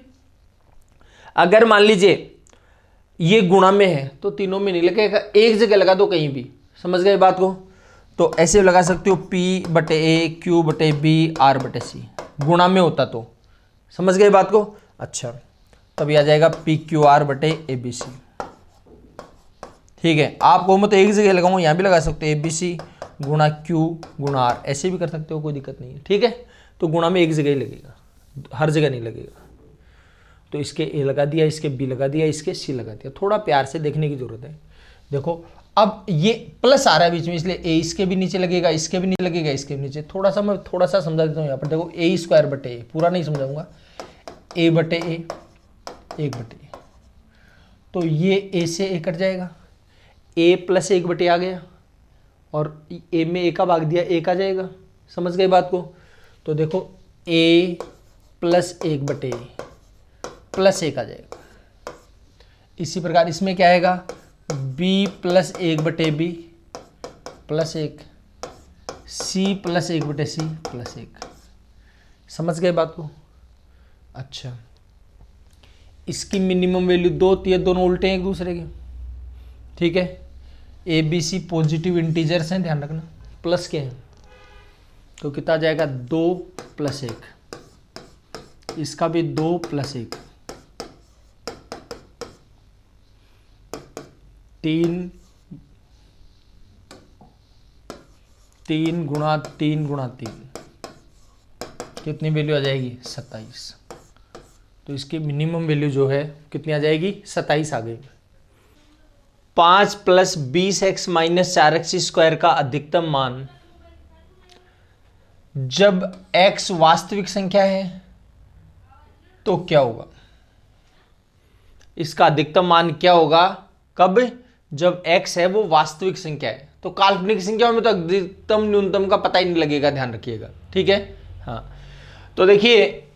अगर मान लीजिए ये गुणा में है तो तीनों में नहीं लगेगा, एक जगह लगा दो कहीं भी, समझ गए बात को? तो ऐसे लगा सकते हो P/A, Q/B, R/C, गुणा में होता तो, समझ गए बात को? अच्छा तभी आ जाएगा PQR/ABC, ठीक है। आपको मैं तो एक जगह लगाऊँ, यहाँ भी लगा सकते हो ABC गुणा Q गुणा R, ऐसे भी कर सकते हो, कोई दिक्कत नहीं है, ठीक है। तो गुणा में एक जगह ही लगेगा, हर जगह नहीं लगेगा। तो इसके A लगा दिया, इसके B लगा दिया, इसके C लगा दिया, थोड़ा प्यार से देखने की जरूरत है। देखो अब ये प्लस आ रहा है बीच में, इसलिए A इसके भी नीचे लगेगा, इसके भी नीचे लगेगा, इसके भी नीचे। मैं थोड़ा सा समझा देता हूँ यहाँ पर। देखो A²/A, पूरा नहीं समझाऊंगा, A/A 1/A, तो ये A से A कट जाएगा, A + 1/A आ गया, और A में A का भाग दिया, 1 आ जाएगा, समझ गए बात को? तो देखो A + 1/A + 1 आ जाएगा, इसी प्रकार इसमें क्या आएगा, b plus 1/b plus 1, c plus 1/c plus 1। समझ गए बात को? अच्छा, इसकी मिनिमम वैल्यू 2, ये दोनों उल्टे हैं एक दूसरे के, ठीक है। A B C positive integers हैं, ध्यान रखना। प्लस के हैं तो कितना आ जाएगा, 2 + 1, इसका भी 2 + 1, 3 गुणा 3 गुणा 3, कितनी वैल्यू आ जाएगी, 27। तो इसकी मिनिमम वैल्यू जो है कितनी आ जाएगी, 27 आ गई। 5 + 20x - 4x² का अधिकतम मान जब x वास्तविक संख्या है तो क्या होगा? इसका अधिकतम मान क्या होगा, कब? जब x है वो वास्तविक संख्या है। तो काल्पनिक संख्याओं में तो अधिकतम न्यूनतम का पता ही नहीं लगेगा, ध्यान रखिएगा, ठीक है। हाँ, तो देखिए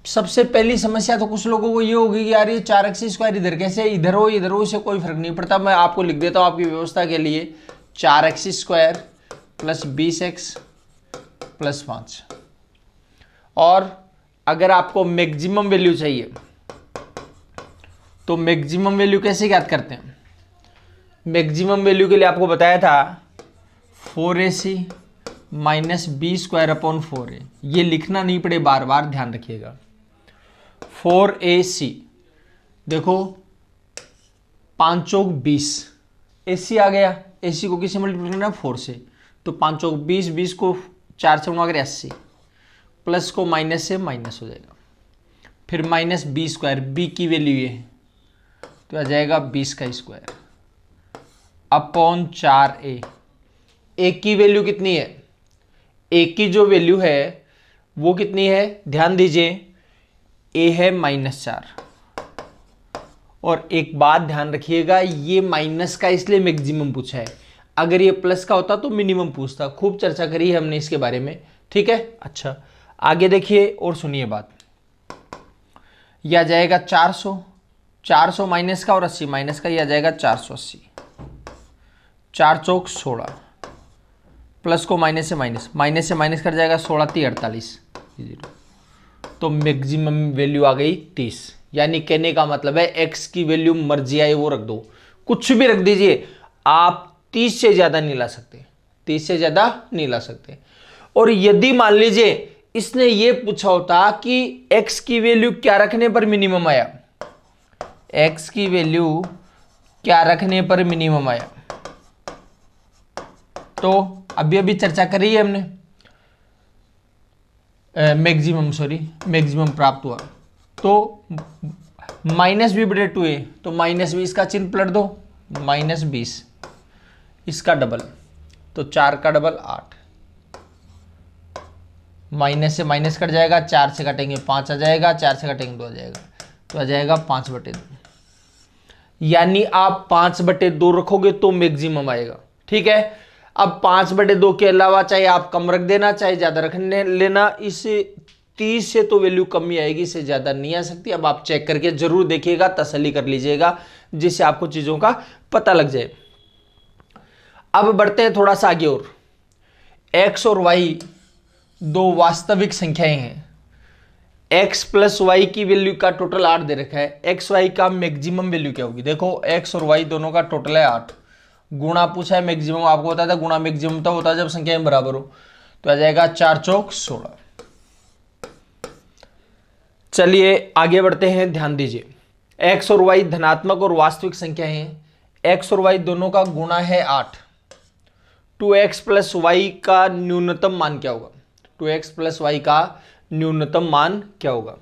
सबसे पहली समस्या तो कुछ लोगों को ये होगी कि यार ये 4x² इधर कैसे, इधर हो इसे कोई फर्क नहीं पड़ता। मैं आपको लिख देता हूं आपकी व्यवस्था के लिए, 4x² + 20x + 5। और अगर आपको मैक्सिमम वैल्यू चाहिए तो मैक्सिमम वैल्यू कैसे ज्ञात करते हैं? मैक्सिमम वैल्यू के लिए आपको बताया था 4ac - b²/4a। ये लिखना नहीं पड़े, बार बार ध्यान रखिएगा। 4ac, देखो 5 चौक 20, ac आ गया, ac को किससे मल्टीप्लाई करना है, 4 से। तो 5 चौक 20, 20 को 4 से गुणा करें 80, प्लस को माइनस से माइनस हो जाएगा, फिर -b², b की वैल्यू ये है तो आ जाएगा 20² अपॉन 4a। a की वैल्यू कितनी है, a की जो वैल्यू है वो कितनी है, ध्यान दीजिए, a है -4। और एक बात ध्यान रखिएगा, ये माइनस का इसलिए मैक्सिमम पूछा है, अगर ये प्लस का होता तो मिनिमम पूछता। खूब चर्चा करी है हमने इसके बारे में, ठीक है। अच्छा, आगे देखिए और सुनिए बात। यह आ जाएगा 400, 400 माइनस का और 80 माइनस का, यह आ जाएगा 480। 4 चौक 16, प्लस को माइनस से माइनस कर जाएगा, 16 × 48, तो मैक्सिमम वैल्यू आ गई 30। यानी कहने का मतलब है x की वैल्यू मर्जी आए वो रख दो, कुछ भी रख दीजिए, आप 30 से ज्यादा नहीं ला सकते, 30 से ज्यादा नहीं ला सकते। और यदि मान लीजिए इसने ये पूछा होता कि x की वैल्यू क्या रखने पर मिनिमम आया, x की वैल्यू क्या रखने पर मिनिमम आया, तो अभी चर्चा करी है हमने, मैक्सिमम प्राप्त हुआ तो -b/2a, तो -20 का चिन्ह पलट दो, -20, इसका डबल तो 4 का डबल 8, माइनस से माइनस कट जाएगा, 4 से कटेंगे 5 आ जाएगा, 4 से कटेंगे 2 आ जाएगा, तो आ जाएगा 5/2। यानी आप 5/2 रखोगे तो मैक्सिमम आएगा, ठीक है। अब 5/2 के अलावा चाहे आप कम रख देना चाहे ज्यादा रखने लेना, इस 30 से तो वैल्यू कम ही आएगी, इससे ज्यादा नहीं आ सकती। अब आप चेक करके जरूर देखिएगा, तसल्ली कर लीजिएगा, जिससे आपको चीजों का पता लग जाए। अब बढ़ते हैं थोड़ा सा आगे और। x और y दो वास्तविक संख्याएं हैं, x + y की वैल्यू का टोटल 8 दे रखा है, x y का मैक्सिमम वैल्यू क्या होगी? देखो x और y दोनों का टोटल है 8, गुणा पूछा है मैक्सिमम, आपको बताया था गुणा मैक्सिमम तब होता है जब संख्याएं बराबर हो, तो आ जाएगा 4 चौक 16। चलिए आगे बढ़ते हैं, ध्यान दीजिए। x और y धनात्मक और वास्तविक संख्या हैं, x और y दोनों का गुणा है 8, 2x + y का न्यूनतम मान क्या होगा? 2x + y का न्यूनतम मान क्या होगा?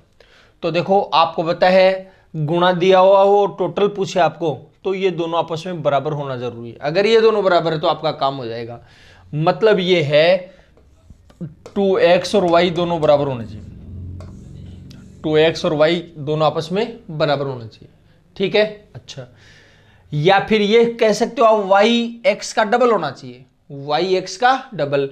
तो देखो आपको पता है गुणा दिया हुआ हो और टोटल पूछे आपको, तो ये दोनों आपस में बराबर होना जरूरी है। अगर ये दोनों बराबर है तो आपका काम हो जाएगा। मतलब ये है 2x और y दोनों बराबर होने चाहिए, 2x और y दोनों आपस में बराबर होना चाहिए, ठीक है। अच्छा, या फिर ये कह सकते हो आप y x का डबल होना चाहिए, y x का डबल।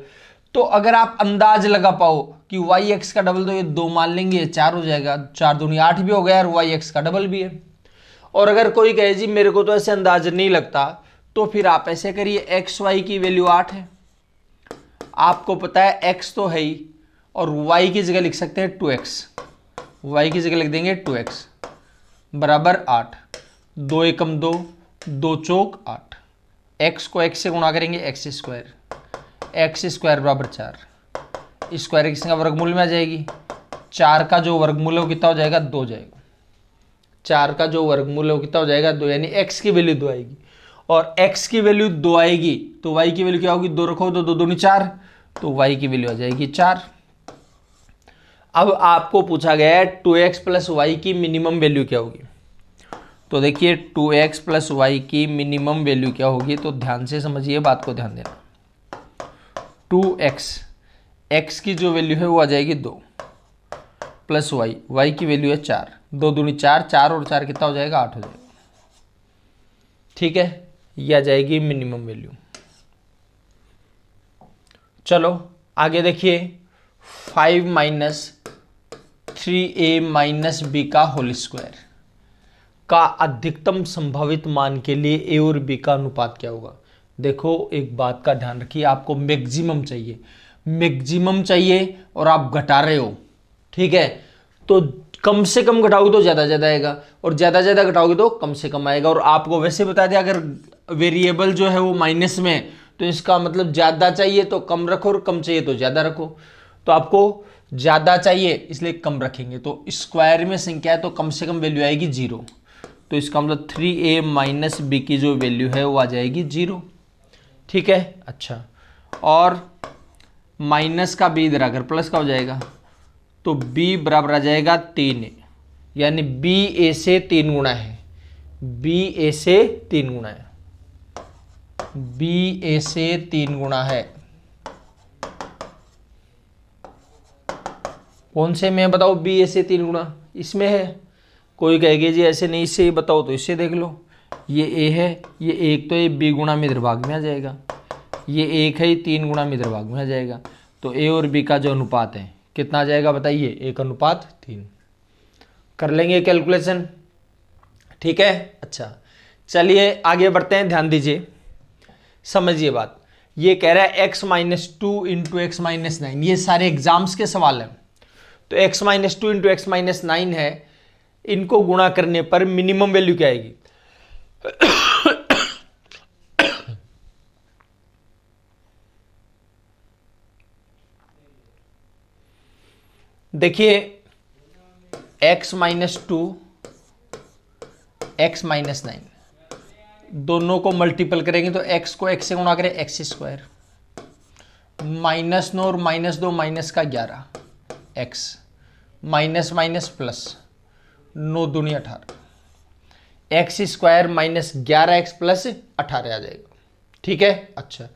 तो अगर आप अंदाज लगा पाओ कि y x का डबल, तो ये 2 मान लेंगे 4 हो जाएगा, 4 दूनी 8 भी हो गया और y x का डबल भी है। और अगर कोई कहे जी मेरे को तो ऐसे अंदाज नहीं लगता, तो फिर आप ऐसे करिए, एक्स वाई की वैल्यू 8 है, आपको पता है एक्स तो है ही, और वाई की जगह लिख सकते हैं 2x, वाई की जगह लिख देंगे 2x बराबर 8, 2 एकम 2, 2 चौक 8, एक्स को एक्स से गुणा करेंगे एक्स स्क्वायर बराबर 4, स्क्वायर किसी का वर्गमूल में आ जाएगी, 4 का जो वर्गमूल है वो कितना हो जाएगा 2 जाएगा, 4 का जो वर्गमूल है वो कितना हो जाएगा 2, यानी x की वैल्यू 2 आएगी, और x की वैल्यू 2 आएगी तो y की वैल्यू क्या होगी, 2 रखो तो 2 दूनी 4, तो y की वैल्यू आ जाएगी 4। अब आपको पूछा गया है 2x प्लस वाई की मिनिमम वैल्यू क्या होगी, तो देखिए 2x प्लस वाई की मिनिमम वैल्यू क्या होगी, तो ध्यान से समझिए, बात को ध्यान देना। 2x, x की जो वैल्यू है वो आ जाएगी 2 प्लस वाई की वैल्यू है 4, 2 दूनी 4, 4 और 4 कितना हो जाएगा 8 हो जाएगा, ठीक है, ये आ जाएगी मिनिमम वैल्यू। चलो आगे देखिए, 5 माइनस 3a माइनस बी का होल स्क्वायर का अधिकतम संभावित मान के लिए a और b का अनुपात क्या होगा। देखो एक बात का ध्यान रखिए, आपको मैक्सिमम चाहिए और आप घटा रहे हो, ठीक है, तो कम से कम घटाओगे तो ज़्यादा आएगा, और ज़्यादा घटाओगे तो कम से कम आएगा। और आपको वैसे बता दिया अगर वेरिएबल जो है वो माइनस में, तो इसका मतलब ज़्यादा चाहिए तो कम रखो और कम चाहिए तो ज़्यादा रखो, तो आपको ज़्यादा चाहिए इसलिए कम रखेंगे, तो स्क्वायर में संख्या है तो कम से कम वैल्यू आएगी 0, तो इसका मतलब 3a माइनस बी की जो वैल्यू है वो आ जाएगी 0, ठीक है। अच्छा, और माइनस का b इधर आकर प्लस का हो जाएगा, तो b बराबर आ जाएगा 3a, यानी b a से 3 गुना है, b a से 3 गुना है, b a से 3 गुना है। कौन से में बताओ, b a से 3 गुना इसमें है। कोई कहेगी जी ऐसे नहीं, इससे ही बताओ, तो इससे देख लो, ये a है, ये 1 तो ये b गुणा में इधर भाग में आ जाएगा, ये 1 है, 3 गुणा में इधर भाग में आ जाएगा, तो a और b का जो अनुपात है कितना आ जाएगा बताइए, 1:3। कर लेंगे कैलकुलेशन, ठीक है। अच्छा चलिए आगे बढ़ते हैं, ध्यान दीजिए, समझिए बात। ये कह रहा है x minus 2 into x minus 9, ये सारे एग्जाम्स के सवाल हैं, तो x minus 2 into x minus 9 है, इनको गुणा करने पर मिनिमम वैल्यू क्या आएगी। देखिए x माइनस 2 एक्स माइनस 9, दोनों को मल्टीपल करेंगे तो x को x से गुणा करें एक्स स्क्वायर, -9 और -2 माइनस का 11, x माइनस माइनस प्लस 9 दूनी 18, x square minus 11x plus 18 आ जाएगा, ठीक है। अच्छा,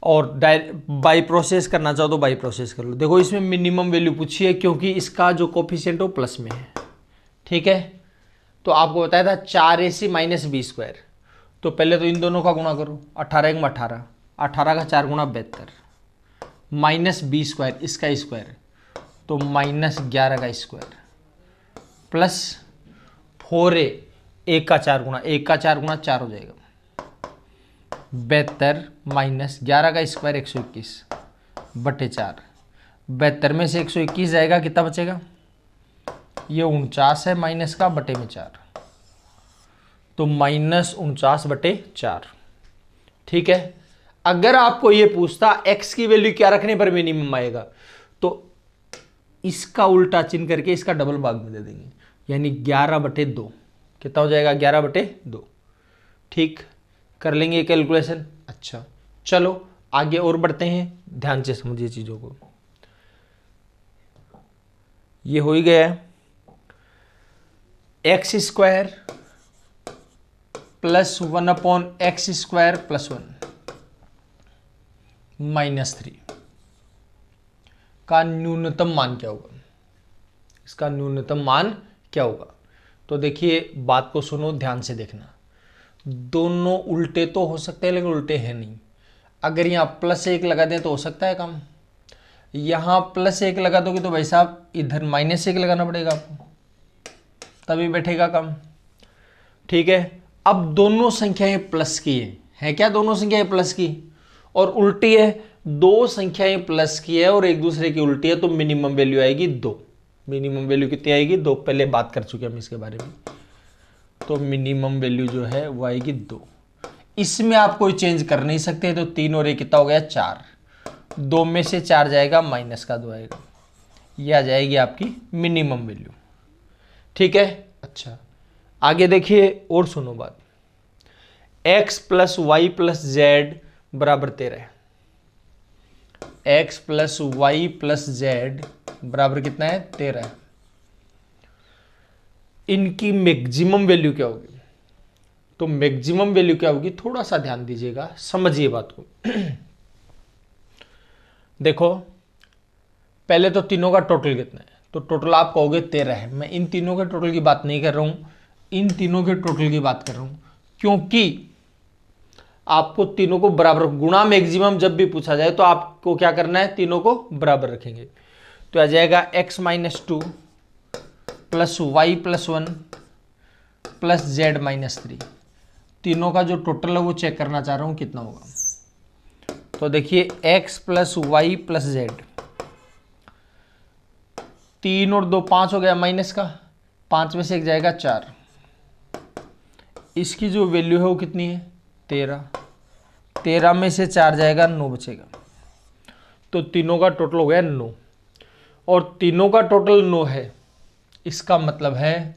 और बाई प्रोसेस करना चाहो तो बाई प्रोसेस कर लो। देखो इसमें मिनिमम वैल्यू पूछी है क्योंकि इसका जो कोफिशिएंट है वो प्लस में है, ठीक है। तो आपको बताया था 4ac माइनस बी स्क्वायर, तो पहले तो इन दोनों का गुणा करो, 18 में 18, 18 का 4 गुणा 72, माइनस बी स्क्वायर इसका स्क्वायर, तो -11 का स्क्वायर प्लस 4a, 1 का 4 गुणा 1 का 4 गुणा 4 हो जाएगा, 72 माइनस 11 का स्क्वायर 121 बटे 4, 72 में से 121 जाएगा, कितना बचेगा, ये 49 है माइनस का बटे में 4, तो -49 बटे 4, ठीक है। अगर आपको ये पूछता x की वैल्यू क्या रखने पर मिनिमम आएगा, तो इसका उल्टा चिन्ह करके इसका डबल भाग में दे देंगे, यानी 11/2, कितना हो जाएगा 11/2, ठीक। कर लेंगे कैलकुलेशन। अच्छा चलो आगे और बढ़ते हैं, ध्यान से समझिए चीजों को। ये हो ही गया, x square plus 1/x² plus 1 -3 का न्यूनतम मान क्या होगा, इसका न्यूनतम मान क्या होगा। तो देखिए बात को सुनो, ध्यान से देखना, दोनों उल्टे तो हो सकते हैं लेकिन उल्टे हैं नहीं। अगर यहाँ +1 लगा दें तो हो सकता है कम, यहाँ +1 लगा दोगे तो भाई साहब इधर -1 लगाना पड़ेगा आपको, तभी बैठेगा कम, ठीक है। अब दोनों संख्याएं प्लस की है क्या, दोनों संख्याएं प्लस की, और उल्टी है, दो संख्याएं प्लस की है और एक दूसरे की उल्टी है, तो मिनिमम वैल्यू आएगी 2। मिनिमम वैल्यू कितनी आएगी, 2। पहले बात कर चुके हम इसके बारे में। तो मिनिमम वैल्यू जो है वो आएगी 2। इसमें आप कोई चेंज कर नहीं सकते, तो 3 और 1 कितना हो गया, 4। 2 में से 4 जाएगा, माइनस का 2 आएगा, ये आ जाएगी आपकी मिनिमम वैल्यू। ठीक है। अच्छा, आगे देखिए और सुनो बात। x plus y plus z बराबर 13 है। x plus y plus z बराबर कितना है, 13 है। इनकी मैक्सिमम वैल्यू क्या होगी, तो मैक्सिमम वैल्यू क्या होगी, थोड़ा सा ध्यान दीजिएगा, समझिए बात को। देखो पहले तो तीनों का टोटल कितना है, तो टोटल आप कहोगे 13 है। मैं इन तीनों के टोटल की बात नहीं कर रहा हूं, इन तीनों के टोटल की बात कर रहा हूं, क्योंकि आपको तीनों को बराबर गुणा मैक्सिमम जब भी पूछा जाए तो आपको क्या करना है, तीनों को बराबर रखेंगे। तो आ जाएगा x minus 2 plus y plus 1 plus z minus 3। तीनों का जो टोटल है वो चेक करना चाह रहा हूं कितना होगा। तो देखिए x plus y plus z, 3 और 2 5 हो गया, माइनस का 5 में से 1 जाएगा 4। इसकी जो वैल्यू है वो कितनी है, 13। 13 में से 4 जाएगा, 9 बचेगा। तो तीनों का टोटल हो गया 9, और तीनों का टोटल 9 है। इसका मतलब है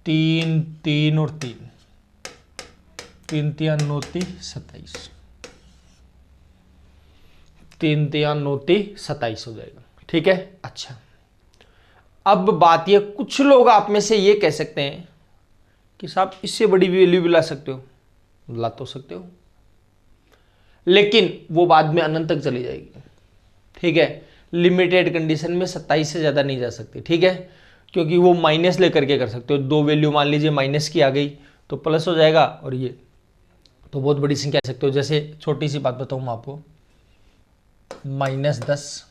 3 3 और 3, 3 3 9 27, 3 3 9 27 हो जाएगा। ठीक है। अच्छा, अब बात ये, कुछ लोग आप में से ये कह सकते हैं कि साहब इससे बड़ी वैल्यू भी ला सकते हो, ला तो सकते हो, लेकिन वो बाद में अनंत तक चली जाएगी। ठीक है। लिमिटेड कंडीशन में 27 से ज़्यादा नहीं जा सकती। ठीक है, क्योंकि वो माइनस लेकर के कर सकते हो। 2 वैल्यू मान लीजिए माइनस की आ गई तो प्लस हो जाएगा, और ये तो बहुत बड़ी संख्या कह सकते हो। जैसे छोटी सी बात बताऊँ मैं आपको, -10,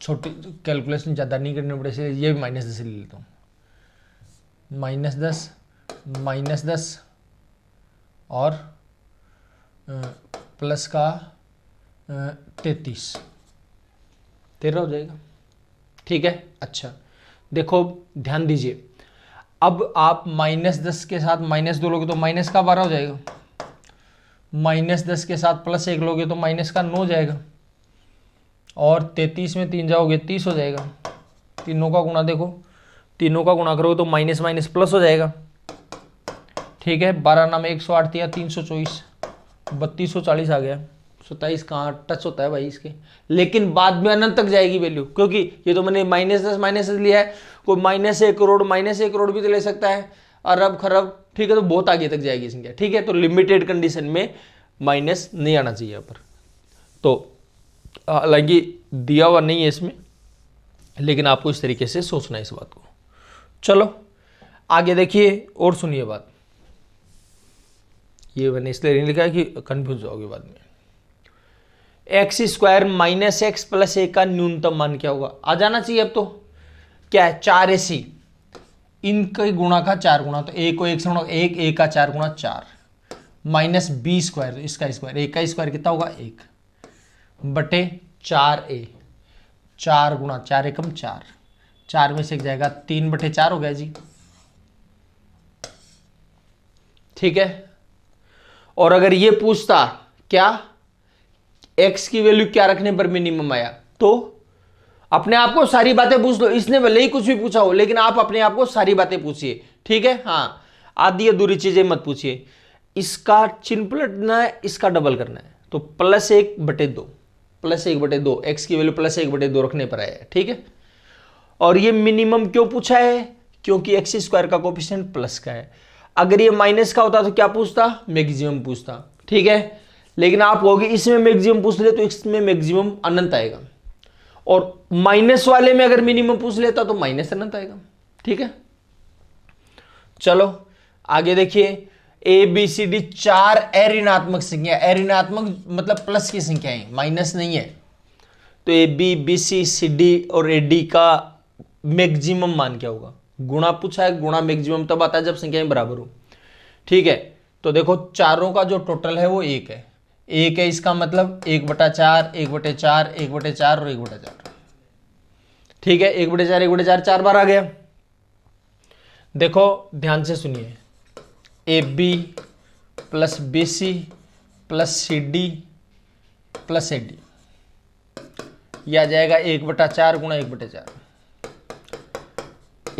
छोटी कैलकुलेशन ज़्यादा नहीं करनी पड़े, इसलिए ये भी -10 ले लेता हूँ। -10 और प्लस का 33, 13 हो जाएगा। ठीक है। अच्छा देखो ध्यान दीजिए, अब आप -10 के साथ -2 लोगे तो माइनस का 12 हो जाएगा, -10 के साथ +1 लोगे तो माइनस का 9 हो जाएगा, और 33 में 3 जाओगे 30 हो जाएगा। तीनों का गुणा देखो, तीनों का गुणा करोगे तो माइनस माइनस प्लस हो जाएगा। ठीक है। 12 नाम 108 या 324, 3240 आ गया। 27 कहाँ टच होता है भाई इसके, लेकिन बाद में अनंत तक जाएगी वैल्यू, क्योंकि ये तो मैंने -10 लिया है, कोई -1 करोड़ -1 करोड़ भी तो ले सकता है, अरब खरब। ठीक है, तो बहुत आगे तक जाएगी संख्या। ठीक है, तो लिमिटेड कंडीशन में माइनस नहीं आना चाहिए यहाँ पर। तो हालांकि दिया हुआ नहीं है इसमें, लेकिन आपको इस तरीके से सोचना है इस बात को। चलो आगे देखिए और सुनिए बात। ये मैंने इसलिए नहीं लिखा है कि कंफ्यूज होगे बाद में। x² - x + a का न्यूनतम मान क्या होगा, आ जाना चाहिए। अब तो क्या है, 4ac, इनके गुणा का 4 गुणा, तो a को 1 से गुणा, 1 a का 4 गुणा 4, -b², तो इसका स्क्वायर, a का स्क्वायर कितना होगा 1 बटे 4a, 4 गुणा 4 एकम 4, 4 में से 1 जाएगा, 3 बटे 4 हो गया जी। ठीक है। और अगर ये पूछता क्या x की वैल्यू क्या रखने पर मिनिमम आया, तो अपने आप को सारी बातें पूछ लो। इसने भले ही कुछ भी पूछा हो, लेकिन आप अपने आप को सारी बातें पूछिए। ठीक है। हाँ, आधी अधूरी चीजें मत पूछिए। इसका चिन्ह पलटना है, इसका डबल करना है, तो +1/2, +1/2, x की वैल्यू +1/2 रखने पर आया है। ठीक है। और ये मिनिमम क्यों पूछा है, क्योंकि x² का कोफिशिएंट प्लस का है। अगर ये माइनस का होता तो क्या पूछता, मैक्सिमम पूछता। ठीक है, लेकिन आप कहोगे इसमें मैक्सिमम पूछ ले तो इसमें मैक्सिमम अनंत आएगा, और माइनस वाले में अगर मिनिमम पूछ लेता तो माइनस अनंत आएगा। ठीक है। चलो आगे देखिए, ABCD 4 अऋणात्मक संख्या, अऋणात्मक मतलब प्लस की संख्या है, माइनस नहीं है। तो AB BC CD और AD का मैक्सिमम मान क्या होगा, गुणा पूछा है, गुणा मैक्सिमम तब आता है जब संख्याएं बराबर हो। ठीक है, तो देखो चारों का जो टोटल है वो 1 है, 1 है, इसका मतलब 1/4, 1/4, 1/4 और 1/4। ठीक है, 1/4, 1/4 4 बार आ गया। देखो ध्यान से सुनिए, AB plus BC plus CD plus AD, यह आ जाएगा 1/4 गुणा 1/4,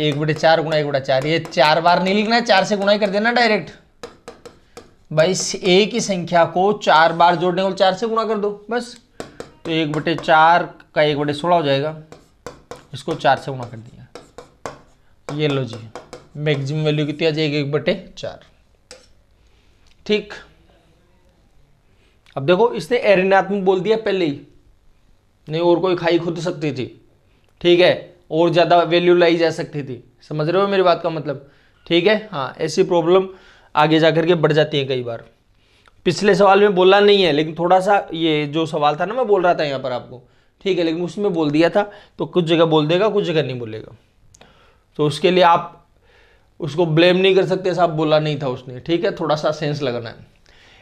1/4 गुणा 1/4। ये 4 बार नहीं लिखना है, 4 से गुणा ही कर देना डायरेक्ट भाई। एक ही संख्या को 4 बार जोड़ने को 4 से गुणा कर दो बस, तो 1/4 का 1/16 हो जाएगा, इसको 4 से गुणा कर दिया। ये लो जी, मैक्सिमम वैल्यू कितनी आ जाएगी, 1/4। ठीक, अब देखो इसने ऋणात्मक बोल दिया पहले ही, नहीं और कोई खाई खुद सकती थी। ठीक है, और ज्यादा वैल्यू लाई जा सकती थी, समझ रहे हो मेरी बात का मतलब। ठीक है, हाँ, ऐसी प्रॉब्लम आगे जाकर के बढ़ जाती है कई बार। पिछले सवाल में बोला नहीं है, लेकिन थोड़ा सा ये जो सवाल था ना, मैं बोल रहा था यहाँ पर आपको। ठीक है, लेकिन उसमें बोल दिया था, तो कुछ जगह बोल देगा, कुछ जगह नहीं बोलेगा, तो उसके लिए आप उसको ब्लेम नहीं कर सकते, साहब बोला नहीं था उसने। ठीक है, थोड़ा सा सेंस लगाना है।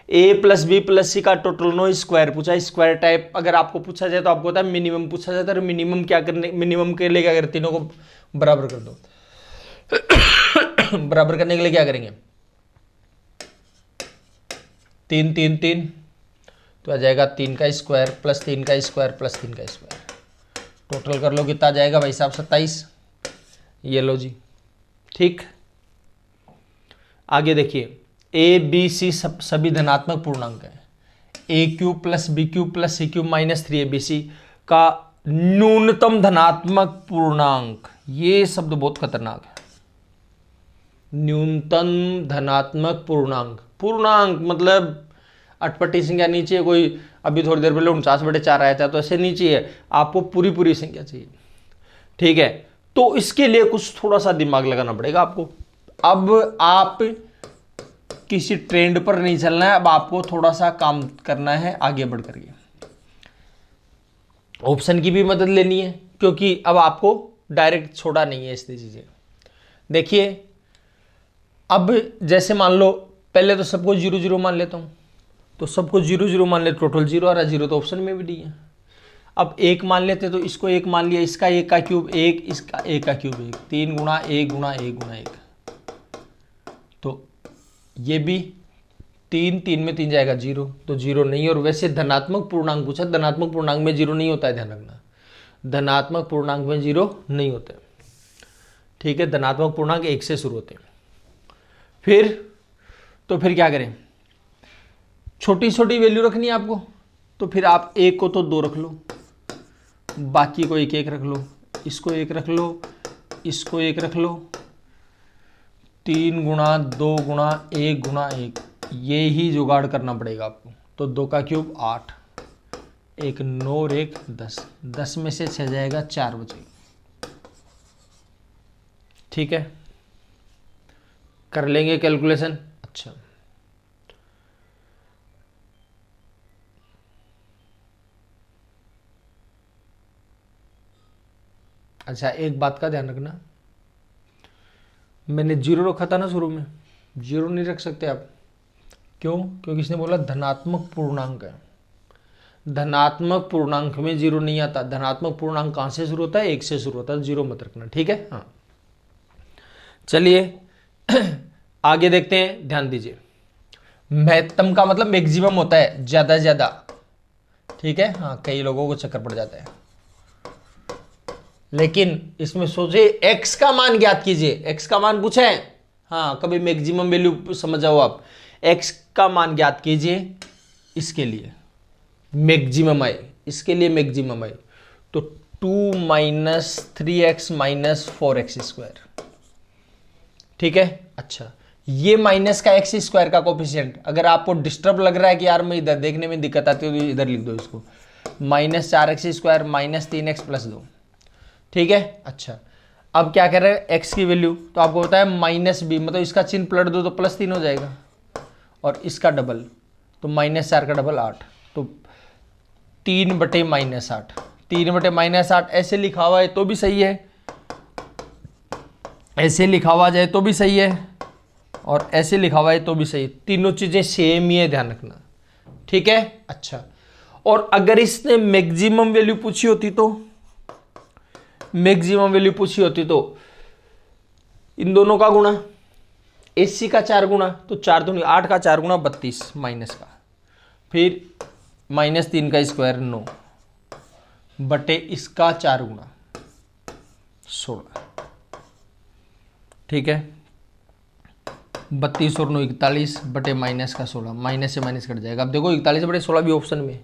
A plus B plus C का टोटल नो स्क्वायर पूछा, स्क्वायर टाइप अगर आपको पूछा जाए तो आपको होता है मिनिमम पूछा जाता है। मिनिमम क्या करने, मिनिमम के लिए क्या करें, तीनों को बराबर कर दो। बराबर करने के लिए क्या करेंगे, 3 3 3, तो आ जाएगा 3 का स्क्वायर प्लस 3 का स्क्वायर प्लस 3 का स्क्वायर, टोटल कर लो कितना आ जाएगा भाई साहब, 27। ये लो जी। ठीक, आगे देखिए, ABC सभी धनात्मक पूर्णांक है। AQ plus BQ plus CQ minus 3ABC का न्यूनतम धनात्मक पूर्णांक, ये शब्द बहुत खतरनाक है। न्यूनतम धनात्मक पूर्णांक, पूर्णांक मतलब अटपटी संख्या नीचे कोई, अभी थोड़ी देर पहले 49/4 आया था, तो ऐसे नीचे है, आपको पूरी पूरी संख्या चाहिए। ठीक है, तो इसके लिए कुछ थोड़ा सा दिमाग लगाना पड़ेगा आपको। अब आप किसी ट्रेंड पर नहीं चलना है, अब आपको थोड़ा सा काम करना है आगे बढ़ करके, ऑप्शन की भी मदद लेनी है, क्योंकि अब आपको डायरेक्ट छोड़ा नहीं है इसलिए चीजें। देखिए, अब जैसे मान लो, पहले तो सबको 0 0 मान लेता हूं, तो सबको 0 0 मान ले, टोटल 0 आ रहा है, 0 तो ऑप्शन में भी नहीं है। अब 1 मान लेते, तो इसको 1 मान लिया, इसका 1 का क्यूब 1, इसका 1 का क्यूब 1, 3 गुणा 1 गुणा 1 गुणा 1, तो ये भी 3 3 में 3 जाएगा 0, तो 0 नहीं। और वैसे धनात्मक पूर्णांक पूछा, धनात्मक पूर्णांक में 0 नहीं होता है, ध्यान रखना, धनात्मक पूर्णांक में 0 नहीं होते। ठीक है, धनात्मक पूर्णांक 1 से शुरू होते हैं। फिर क्या करें, छोटी छोटी वैल्यू रखनी है आपको, तो फिर आप 1 को तो 2 रख लो, बाकी को 1 1 रख लो, इसको 1 रख लो, इसको 1 रख लो, 3 गुणा 2 गुणा 1 गुणा 1, ये ही जुगाड़ करना पड़ेगा आपको। तो 2 का क्यूब 8, 1 9 और 1 10, 10 में से 6 जाएगा, 4 बचेगा। ठीक है, कर लेंगे कैलकुलेशन। अच्छा, एक बात का ध्यान रखना, मैंने 0 रखा था ना शुरू में, 0 नहीं रख सकते आप। क्यों? क्योंकि इसने बोला धनात्मक पूर्णांक है, धनात्मक पूर्णांक में 0 नहीं आता। धनात्मक पूर्णांक कहां से शुरू होता है? 1 से शुरू होता है, 0 मत रखना। ठीक है, हाँ, चलिए आगे देखते हैं, ध्यान दीजिए। महत्तम का मतलब मैक्सिमम होता है, ज्यादा से ज्यादा। ठीक है, हाँ, कई लोगों को चक्कर पड़ जाता है, लेकिन इसमें सोचे x का मान ज्ञात कीजिए। x का मान पूछे, हाँ, कभी मैक्सिमम वैल्यू समझ जाओ आप। x का मान ज्ञात कीजिए, इसके लिए मैक्सिमम आए, इसके लिए मैक्सिमम आए, तो 2 - 3x - 4x स्क्वायर। ठीक है, अच्छा, ये माइनस का एक्स स्क्वायर का कोफिशिएंट, अगर आपको डिस्टर्ब लग रहा है कि यार मैं इधर देखने में दिक्कत आती है, तो इधर लिख दो इसको, -4x स्क्वायर -3x + 2। ठीक है, अच्छा, अब क्या कर रहे हैं, x की वैल्यू, तो आपको होता है -b, मतलब इसका चिन्ह पलट दो तो +3 हो जाएगा, और इसका डबल, तो -4 का डबल 8, तो 3/-8, 3/-8 ऐसे लिखा हुआ है तो भी सही है, ऐसे लिखा हुआ जाए तो भी सही है और ऐसे लिखा हुआ है तो भी सही है, तीनों चीजें सेम ही है, ध्यान रखना। ठीक है, अच्छा। और अगर इसने मैक्सिमम वैल्यू पूछी होती तो, मैक्सिमम वैल्यू पूछी होती तो इन दोनों का गुणा, AC का 4 गुणा, तो 4 दूनी 8 का 4 गुणा 32 माइनस का, फिर -3 का स्क्वायर 9 बटे इसका 4 गुणा 16। ठीक है, 32 और 9 41 बटे माइनस का 16, माइनस से माइनस कट जाएगा। अब देखो 41 बटे 16 भी ऑप्शन में।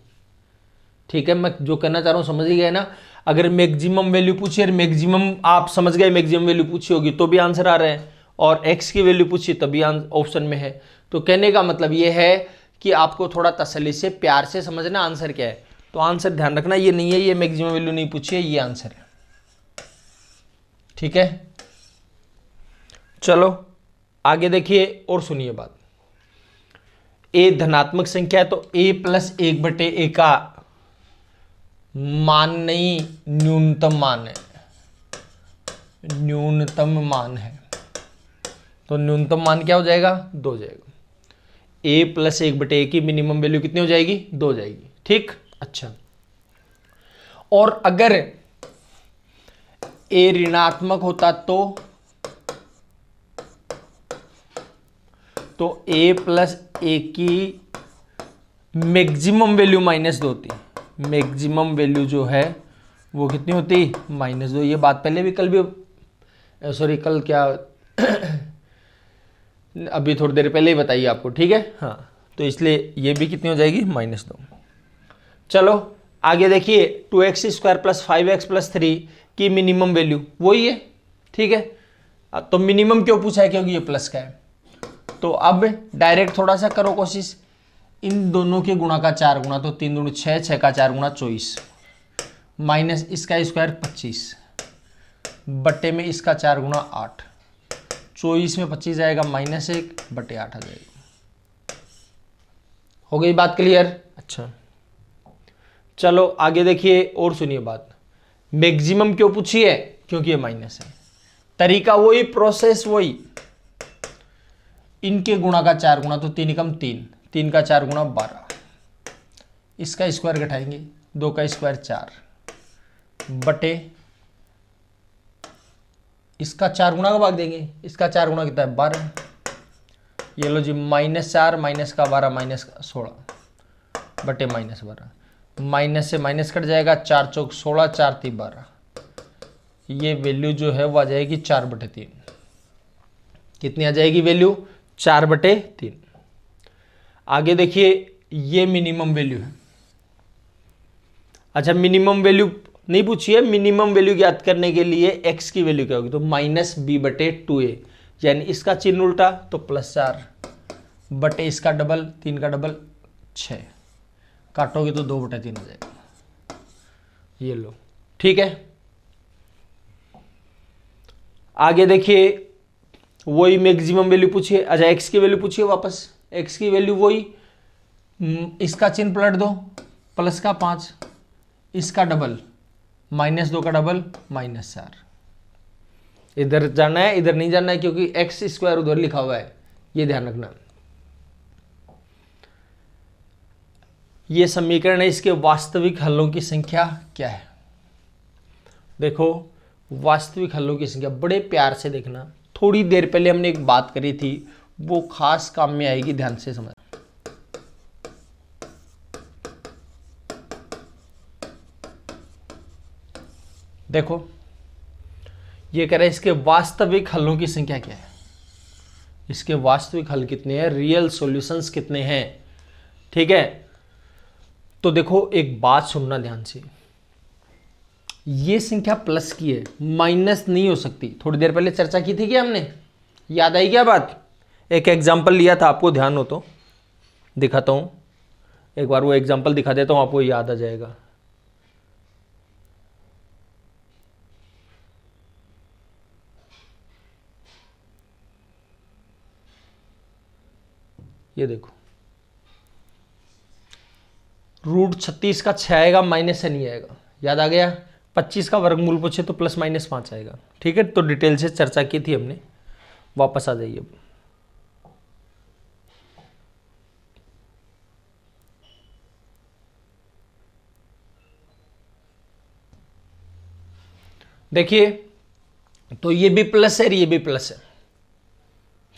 ठीक है, मैं जो कहना चाह रहा हूँ समझ ही गए ना। अगर मैक्सिमम वैल्यू पूछी और मैक्सिमम आप समझ गए, मैक्सिमम वैल्यू पूछी होगी तो भी आंसर आ रहा है, और x की वैल्यू पूछी तभी ऑप्शन में है। तो कहने का मतलब ये है कि आपको थोड़ा तसल्ली से प्यार से समझना आंसर क्या है। तो आंसर ध्यान रखना, ये नहीं है, ये मैक्सिमम वैल्यू नहीं पूछी है, ये आंसर है। ठीक है, चलो आगे देखिए और सुनिए बात। a धनात्मक संख्या है तो a प्लस 1/a का मान नहीं, न्यूनतम मान है, न्यूनतम मान है। तो न्यूनतम मान क्या हो जाएगा, 2 हो जाएगा। a प्लस 1/a की मिनिमम वैल्यू कितनी हो जाएगी, 2 हो जाएगी। ठीक, अच्छा। और अगर a ऋणात्मक होता तो a प्लस a की मैक्सिमम वैल्यू -2 होती, मैक्सिमम वैल्यू जो है वो कितनी होती, -2। ये बात पहले भी कल भी, सॉरी कल क्या अभी थोड़ी देर पहले ही बताइए आपको। ठीक है, हाँ, तो इसलिए ये भी कितनी हो जाएगी, -2। चलो आगे देखिए, 2x² + 5x + 3 की मिनिमम वैल्यू वही है। ठीक है, तो मिनिमम क्यों पूछा है, क्योंकि ये प्लस का है। तो अब डायरेक्ट थोड़ा सा करो कोशिश, इन दोनों के गुणा का 4 गुणा, तो 3 दूनी 6, 6 का 4 गुणा 24 माइनस इसका स्क्वायर 25 बटे में इसका 4 गुणा 8, 24 में 25 जाएगा -1 बटे 8 आ जाएगा। हो गई बात क्लियर, अच्छा। चलो आगे देखिए और सुनिए बात। मैक्सिमम क्यों पूछी है, क्योंकि ये माइनस है। तरीका वही, प्रोसेस वही, इनके गुणा का 4 गुणा, तो 3 एकम 3, 3 का 4 गुणा 12, इसका स्क्वायर घटाएंगे, 2 का स्क्वायर 4 बटे इसका 4 गुणा का भाग देंगे, इसका 4 गुणा कितना है, 12। ये लो जी, -4 माइनस का 12 माइनस का 16 बटे -12, माइनस से माइनस कट जाएगा, 4 चौक 16, 4 3 12, ये वैल्यू जो है वो आ जाएगी 4/3। कितनी आ जाएगी वैल्यू, 4/3। आगे देखिए, ये मिनिमम वैल्यू है। अच्छा, मिनिमम वैल्यू नहीं पूछी है, मिनिमम वैल्यू ज्ञात करने के लिए x की वैल्यू क्या होगी, तो -b/2a, यानी इसका चिन्ह उल्टा तो +4 बटे इसका डबल, 3 का डबल 6, काटोगे तो 2/3 आ जाएगा। ये लो, ठीक है। आगे देखिए, वही मैक्सिमम वैल्यू पूछिए। अच्छा, x की वैल्यू पूछिए वापस, x की वैल्यू वही, इसका चिन्ह पलट दो, प्लस का 5, इसका डबल -2 का डबल -4। इधर जाना है, इधर नहीं जाना है, क्योंकि x² उधर लिखा हुआ है, ये ध्यान रखना। ये समीकरण है, इसके वास्तविक हलों की संख्या क्या है। देखो, वास्तविक हलों की संख्या बड़े प्यार से देखना। थोड़ी देर पहले हमने एक बात करी थी, वो खास काम में आएगी, ध्यान से समझ। देखो, ये कह रहे हैं इसके वास्तविक हलों की संख्या क्या है, इसके वास्तविक हल कितने हैं, रियल सॉल्यूशंस कितने हैं। ठीक है, तो देखो एक बात सुनना ध्यान से, ये संख्या प्लस की है, माइनस नहीं हो सकती। थोड़ी देर पहले चर्चा की थी कि हमने, याद आई क्या बात। एक एग्जाम्पल लिया था, आपको ध्यान हो तो दिखाता हूं, एक बार वो एग्जाम्पल दिखा देता हूं, आपको याद आ जाएगा। ये देखो, √36 का 6 आएगा, माइनस से नहीं आएगा, याद आ गया। 25 का वर्गमूल पूछे तो ±5 आएगा। ठीक है, तो डिटेल से चर्चा की थी हमने। वापस आ जाइए। देखिए, तो ये भी प्लस है, ये भी प्लस है।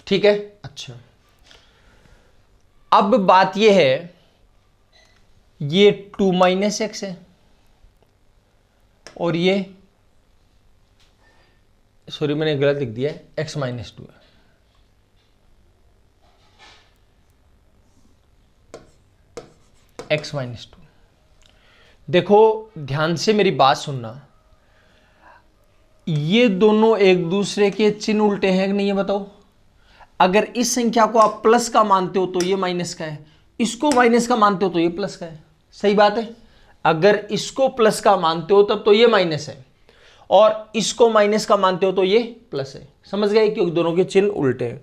ठीक है, अच्छा, अब बात ये है, ये 2 - x है और ये, सॉरी मैंने गलत लिख दिया है, x - 2 है। x - 2। देखो ध्यान से मेरी बात सुनना, ये दोनों एक दूसरे के चिन्ह उल्टे हैं कि नहीं, ये बताओ। अगर इस संख्या को आप प्लस का मानते हो तो ये माइनस का है, इसको माइनस का मानते हो तो ये प्लस का है। सही बात है। अगर इसको प्लस का मानते हो तब तो ये माइनस है, और इसको माइनस का मानते हो तो ये प्लस है। समझ गए, क्योंकि दोनों के चिन्ह उल्टे हैं।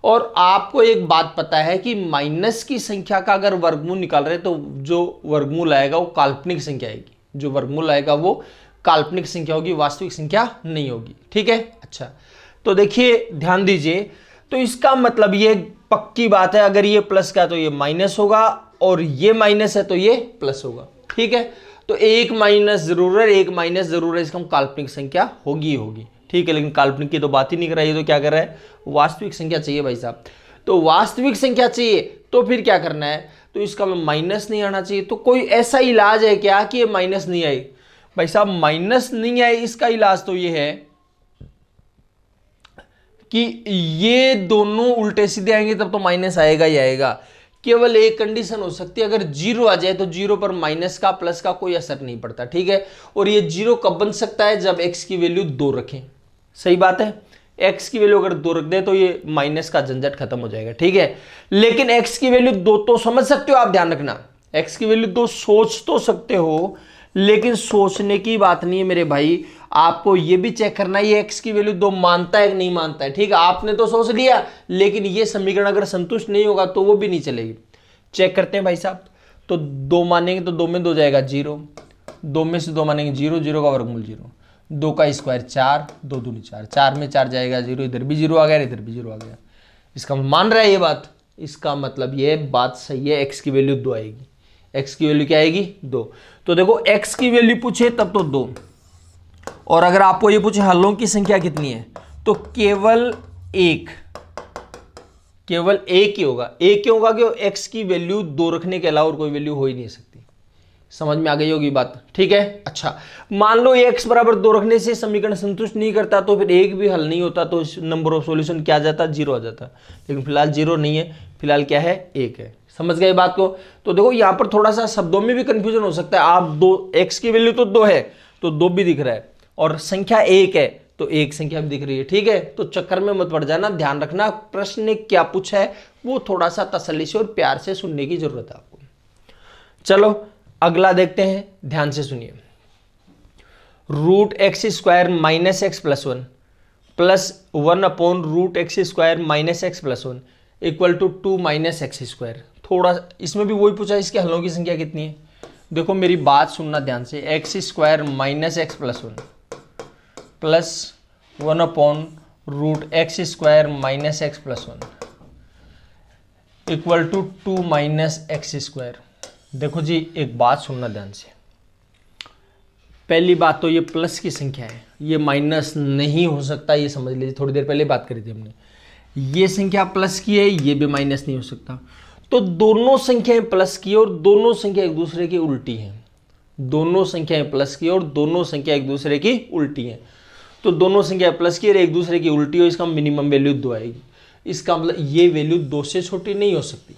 और आपको एक बात पता है कि माइनस की संख्या का अगर वर्गमूल निकाल रहे तो जो वर्गमूल आएगा वो काल्पनिक संख्या आएगी, जो वर्गमूल आएगा वो काल्पनिक संख्या होगी, वास्तविक संख्या नहीं होगी। ठीक है, अच्छा, तो देखिए ध्यान दीजिए, तो इसका मतलब ये पक्की बात है, अगर ये प्लस का तो ये माइनस होगा, और ये माइनस है तो ये प्लस होगा। ठीक है, तो एक माइनस जरूर है, एक माइनस जरूर है, इसका काल्पनिक संख्या होगी होगी। ठीक है, लेकिन काल्पनिक की तो बात ही नहीं कर रहा है, तो क्या कर रहा है, वास्तविक संख्या चाहिए भाई साहब। तो वास्तविक संख्या चाहिए तो फिर क्या करना है, तो इसका माइनस नहीं आना चाहिए। तो कोई ऐसा इलाज है क्या कि ये माइनस नहीं आई? भाई साहब माइनस नहीं आए, इसका इलाज तो ये है कि ये दोनों उल्टे सीधे आएंगे तब तो माइनस आएगा ही आएगा। केवल एक कंडीशन हो सकती है, अगर जीरो आ जाए तो जीरो पर माइनस का प्लस का कोई असर नहीं पड़ता। ठीक है, और ये जीरो कब बन सकता है, जब x की वैल्यू 2 रखें। सही बात है, x की वैल्यू अगर 2 रख दे तो ये माइनस का झंझट खत्म हो जाएगा। ठीक है, लेकिन x की वैल्यू 2 तो समझ सकते हो आप, ध्यान रखना, x की वैल्यू 2 सोच तो सकते हो, लेकिन सोचने की बात नहीं है मेरे भाई, आपको ये भी चेक करना है ये x की वैल्यू 2 मानता है कि नहीं मानता है। ठीक है, आपने तो सोच लिया, लेकिन ये समीकरण अगर संतुष्ट नहीं होगा तो वो भी नहीं चलेगी। चेक करते हैं भाई साहब, तो 2 मानेंगे तो 2 में 2 जाएगा 0, 2 में से 2 मानेंगे 0, 0 का वर्गमूल 0, 2 का स्क्वायर 4, 2 दूनी 4, 4 में 4 जाएगा 0, इधर भी 0 आ गया, इधर भी 0 आ गया। इसका मान रहा है ये बात, इसका मतलब ये बात सही है, x की वैल्यू 2 आएगी। x की वैल्यू क्या आएगी, 2। तो देखो x की वैल्यू पूछे तब तो 2, और अगर आपको ये पूछे हलों की संख्या कितनी है तो केवल एक ही होगा। एक क्यों होगा, कि x की वैल्यू 2 रखने के अलावा और कोई वैल्यू हो ही नहीं सकती। समझ में आ गई होगी बात। ठीक है, अच्छा, मान लो x बराबर 2 रखने से समीकरण संतुष्ट नहीं करता तो फिर एक भी हल नहीं होता, तो नंबर ऑफ सॉल्यूशन क्या आ जाता, 0 आ जाता। लेकिन फिलहाल 0 नहीं है, फिलहाल क्या है, 1 है। समझ गए बात को। तो देखो यहां पर थोड़ा सा शब्दों में भी कंफ्यूजन हो सकता है। आप x की वैल्यू तो 2 है तो 2 भी दिख रहा है, और संख्या 1 है तो एक संख्या भी दिख रही है। ठीक है, तो चक्कर में मत पड़ जाना, ध्यान रखना प्रश्न ने क्या पूछा है वो थोड़ा सा तसल्ली से और प्यार से सुनने की जरूरत है आपको। चलो अगला देखते हैं, ध्यान से सुनिए। √x² - x + 1 plus 1/√x² - x + 1 equal to 2 - x²। थोड़ा इसमें भी वही पूछा, इसके हलों की संख्या कितनी है। देखो मेरी बात सुनना ध्यान से, x² - x + 1 plus 1/√x² - x + 1 equal to 2 - x²। देखो जी एक बात सुनना ध्यान से, पहली बात तो ये प्लस की संख्या है, ये माइनस नहीं हो सकता, ये समझ लीजिए। थोड़ी देर पहले बात करी थी हमने, ये संख्या प्लस की है, ये भी माइनस नहीं हो सकता। तो दोनों संख्याएं प्लस की और दोनों संख्या एक दूसरे की उल्टी हैं। दोनों संख्याएं प्लस की और दोनों संख्या एक दूसरे की उल्टी हैं। तो दोनों संख्या प्लस की और एक दूसरे की उल्टी हो, इसका मिनिमम वैल्यू 2 आएगी। इसका मतलब ये वैल्यू 2 से छोटी नहीं हो सकती,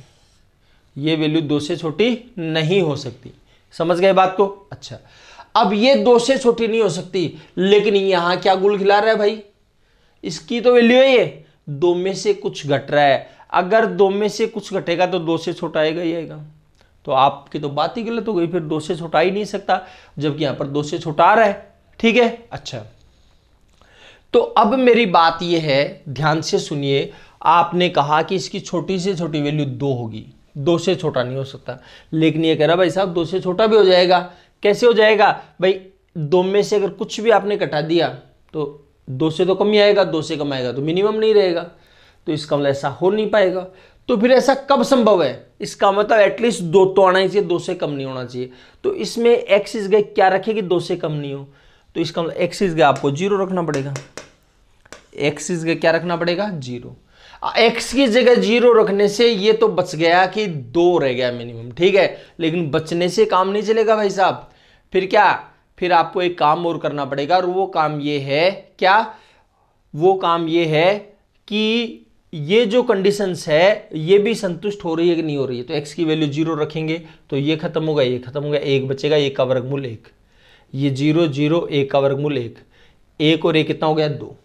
ये वैल्यू 2 से छोटी नहीं हो सकती। समझ गए बात को। अच्छा, अब ये 2 से छोटी नहीं हो सकती, लेकिन यहां क्या गुल खिला रहा है भाई, इसकी तो वैल्यू है ये 2 में से कुछ घट रहा है। अगर 2 में से कुछ घटेगा तो 2 से छोटा आएगा ही आएगा। तो आपकी तो बात ही गलत हो गई, फिर 2 से छोटा ही नहीं सकता, जबकि यहां पर 2 से छोटा आ रहा है। ठीक है, अच्छा, तो अब मेरी बात यह है, ध्यान से सुनिए। आपने कहा कि इसकी छोटी से छोटी वैल्यू 2 होगी, 2 से छोटा नहीं हो सकता, लेकिन ये कह रहा भाई साहब 2 से छोटा भी हो जाएगा। कैसे हो जाएगा भाई, दो में से अगर कुछ भी आपने घटा दिया तो दो से तो कम ही आएगा, दो से कम आएगा तो मिनिमम नहीं रहेगा, तो इसका मतलब ऐसा हो नहीं पाएगा। तो फिर ऐसा कब संभव है? इसका मतलब एटलीस्ट दो तो आना ही चाहिए, दो से कम नहीं होना चाहिए। तो इसमें एक्स इज गए क्या रखेगी, दो से कम नहीं हो, तो इसका मतलब एक्स इज गए आपको जीरो रखना पड़ेगा। एक्स इज गए क्या रखना पड़ेगा, जीरो। एक्स की जगह जीरो रखने से ये तो बच गया कि दो रह गया मिनिमम, ठीक है, लेकिन बचने से काम नहीं चलेगा भाई साहब। फिर क्या, फिर आपको एक काम और करना पड़ेगा, और वो काम ये है क्या, वो काम ये है कि ये जो कंडीशंस है ये भी संतुष्ट हो रही है कि नहीं हो रही है। तो x की वैल्यू जीरो रखेंगे तो ये खत्म होगा, ये खत्म होगा, एक बचेगा, एक का वर्गमूल एक, ये जीरो जीरो, एक का वर्गमूल एक, एक और एक कितना हो गया, दो,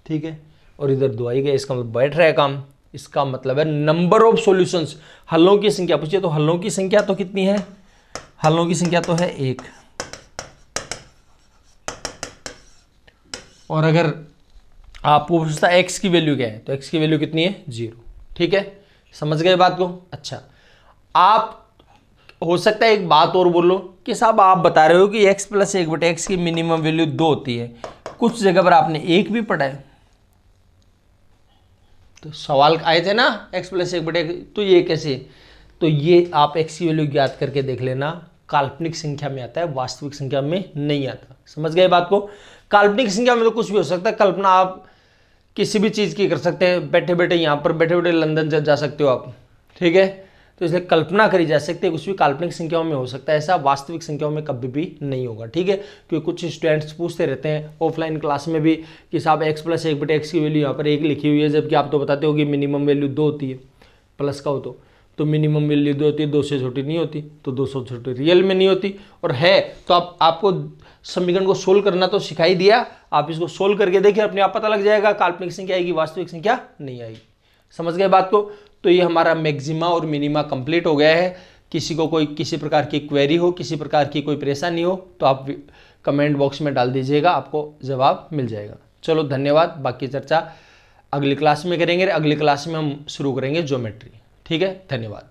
ठीक है, और इधर दो आई गया। इसका मतलब बैठ रहा है काम। इसका मतलब है नंबर ऑफ सॉल्यूशंस, हलों की संख्या पूछिए तो हलों की संख्या तो कितनी है, हलों की संख्या तो है एक, और अगर आपको पूछता है x की वैल्यू क्या है तो x की वैल्यू कितनी है, जीरो, ठीक है, समझ गए बात को। अच्छा, आप हो सकता है एक बात और बोलो कि साहब आप बता रहे हो कि x प्लस एक बटे एक्स की मिनिमम वैल्यू दो होती है, कुछ जगह पर आपने एक भी पढ़ा है, तो सवाल आए थे ना x प्लस एक बटे, तो ये कैसे, तो ये आप x की वैल्यू ज्ञात करके देख लेना, काल्पनिक संख्या में आता है, वास्तविक संख्या में नहीं आता। समझ गए बात को। काल्पनिक संख्या में तो कुछ भी हो सकता है, कल्पना आप किसी भी चीज़ की कर सकते हैं, बैठे बैठे यहाँ पर बैठे बैठे लंदन जा सकते हो आप, ठीक है, तो इसलिए कल्पना करी जा सकती है, कुछ भी काल्पनिक संख्याओं में हो सकता है, ऐसा वास्तविक संख्याओं में कभी भी नहीं होगा, ठीक है। क्योंकि कुछ स्टूडेंट्स पूछते रहते हैं ऑफलाइन क्लास में भी कि साहब x प्लस एक बटे एक्स की वैल्यू यहाँ पर एक लिखी हुई है, जबकि आप तो बताते हो कि मिनिमम वैल्यू दो होती है, प्लस का हो तो मिनिमम वैल्यू दो होती है, दो से छोटी नहीं होती, तो दो से छोटी रियल में नहीं होती, और है तो आपको समीकरण को सोल्व करना तो सिखाई दिया, आप इसको सोल्व करके देखिए, अपने आप पता लग जाएगा काल्पनिक संख्या आएगी, वास्तविक संख्या नहीं आएगी। समझ गए बात को। तो ये हमारा मैक्सिमा और मिनिमा कंप्लीट हो गया है। किसी को कोई किसी प्रकार की क्वेरी हो, किसी प्रकार की कोई परेशानी हो तो आप कमेंट बॉक्स में डाल दीजिएगा, आपको जवाब मिल जाएगा। चलो धन्यवाद, बाकी चर्चा अगली क्लास में करेंगे। अगली क्लास में हम शुरू करेंगे ज्योमेट्री, ठीक है, धन्यवाद।